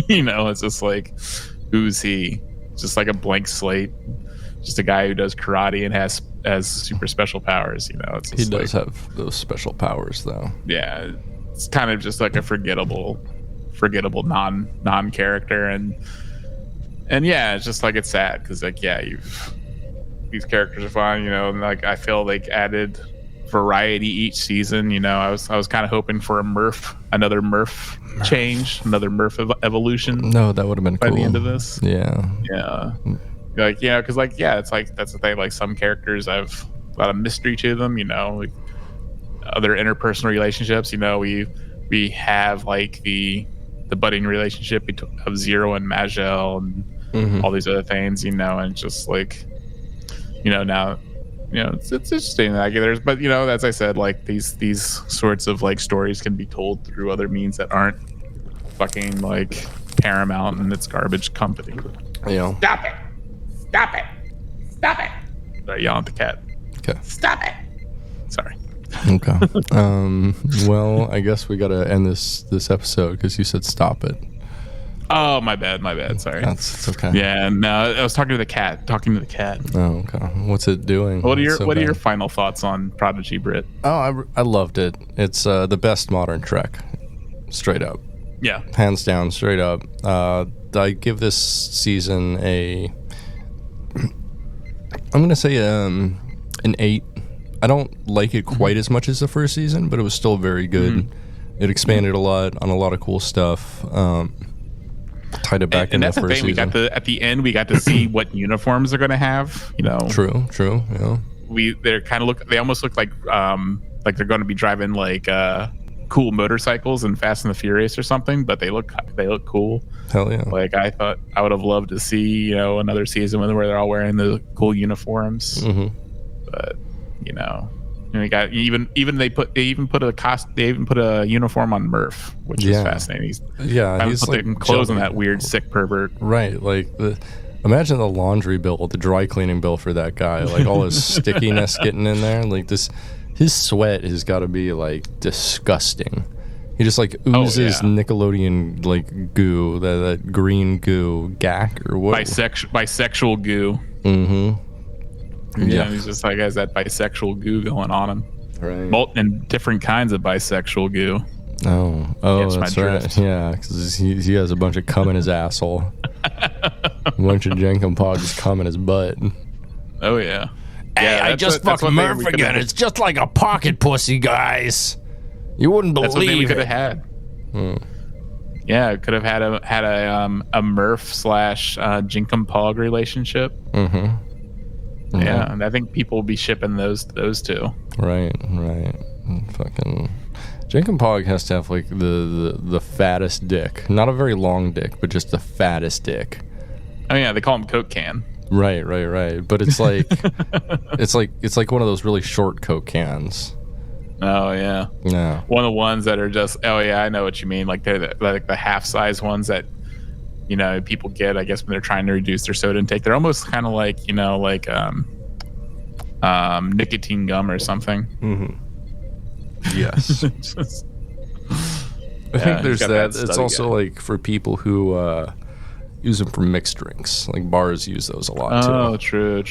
It's just like, who's he? It's just like a blank slate, just a guy who does karate and has super special powers. It's he does have those special powers, though. Yeah, it's kind of just like a forgettable non-character, and yeah, it's just like, it's sad because like, these characters are fun, and like I feel like added variety each season. I was kind of hoping for another Murf change, another Murf evolution. No, that would have been by cool the end of this. Yeah, because like, it's like, that's the thing, like some characters have a lot of mystery to them, like other interpersonal relationships. We have like the budding relationship of Zero and Majel and all these other things, and just like, now, it's interesting. Like but as I said, like these sorts of like stories can be told through other means that aren't fucking like Paramount and its garbage company. Stop it! Stop it! Stop it! Sorry, yelling at the cat. Okay. Stop it! Sorry. Okay. Well, I guess we gotta end this episode because you said stop it. Oh, my bad. Sorry. It's okay. Yeah, no, I was talking to the cat. Oh, okay. What's it doing? What are your final thoughts on Prodigy, Britt? Oh, I loved it. It's the best modern Trek, straight up. Yeah, hands down, straight up. I give this season I'm gonna say an 8. I don't like it quite as much as the first season, but it was still very good. It expanded a lot on a lot of cool stuff. Tied it back in the first season. At the end, we got to see what uniforms they're going to have. True. Yeah. They almost look like they're going to be driving like cool motorcycles in Fast and the Furious or something. But they look cool. Hell yeah! Like I thought, I would have loved to see another season where they're all wearing the cool uniforms. But we got they even put a uniform on Murf, which is fascinating. He's like clothes on that weird sick pervert. Right, like imagine the laundry bill, the dry cleaning bill for that guy. Like all his stickiness getting in there. Like his sweat has got to be like disgusting. He just like oozes Nickelodeon like goo, that green goo, gack or what? Bisexual goo. Yeah, he's just like has that bisexual goo going on him. Right. And different kinds of bisexual goo. Oh, that's right. Yeah, because he has a bunch of cum in his asshole. A bunch of Jenkum Pogs cum in his butt. Oh, yeah. Hey, I just fucked Murf again. It's just like a pocket pussy, guys. You wouldn't believe that's what we could it. have had. Yeah, could have had a Murf / Jenkum Pog relationship. Yeah, and I think people will be shipping those two. Right. Fucking Jenkum Pog has to have like the fattest dick. Not a very long dick, but just the fattest dick. Oh yeah, they call him Coke can. Right. But it's like it's like one of those really short Coke cans. Oh yeah. Yeah. One of the ones that are just I know what you mean. Like they're like the half size ones that people get, I guess, when they're trying to reduce their soda intake. They're almost kind of like, nicotine gum or something. Mm-hmm. Yes. I think there's that. It's also like for people who use them for mixed drinks. Like bars use those a lot too. Oh, true.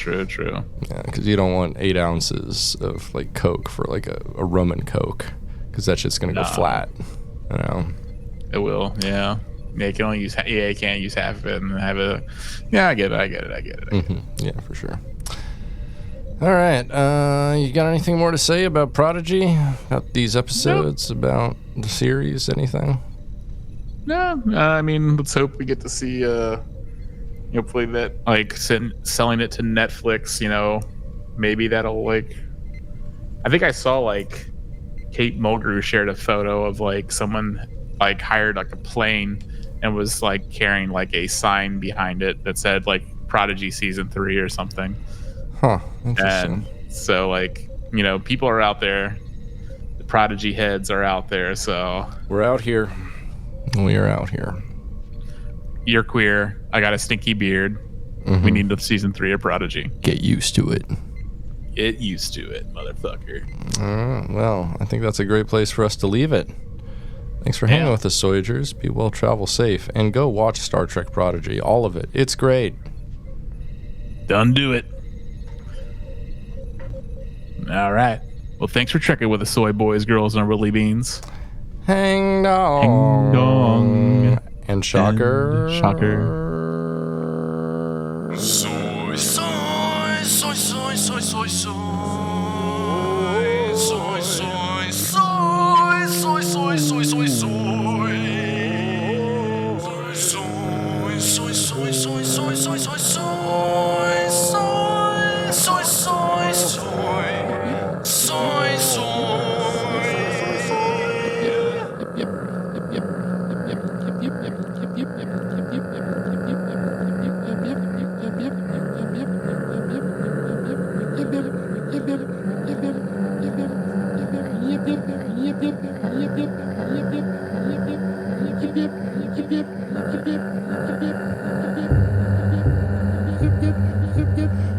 Yeah, because you don't want 8 ounces of like Coke for like a rum and Coke, because that shit's gonna go flat. It will. Yeah. You can only use. Yeah, you can't use half of it and have a. Yeah, I get it. Mm-hmm. Yeah, for sure. All right. You got anything more to say about Prodigy? About these episodes? Nope. About the series? Anything? No. I mean, let's hope we get to see. Hopefully that selling it to Netflix. Maybe that'll like. I think I saw like Kate Mulgrew shared a photo of like someone like hired like a plane and was like carrying like a sign behind it that said like Prodigy season 3 or something. Huh. Interesting. And so like, people are out there. The Prodigy heads are out there. So we're out here. We are out here. You're queer. I got a stinky beard. Mm-hmm. We need the season 3 of Prodigy. Get used to it. Get used to it, motherfucker. Well, I think that's a great place for us to leave it. Thanks for hanging with us, Soyagers. Be well, travel safe, and go watch Star Trek Prodigy. All of it. It's great. Done do it. All right. Well, thanks for trekking with the soy boys, girls, and willy beans. Hang dong. Hang dong. And shocker. And shocker. Soy, soy, soy, soy, soy, soy, soy. Soy, soy, soy, soy, soy, soy, soy, soy. Soy, soy, soy, soy, soy, soy, soy, soy. Soy, soy, soy. Soy, Yep.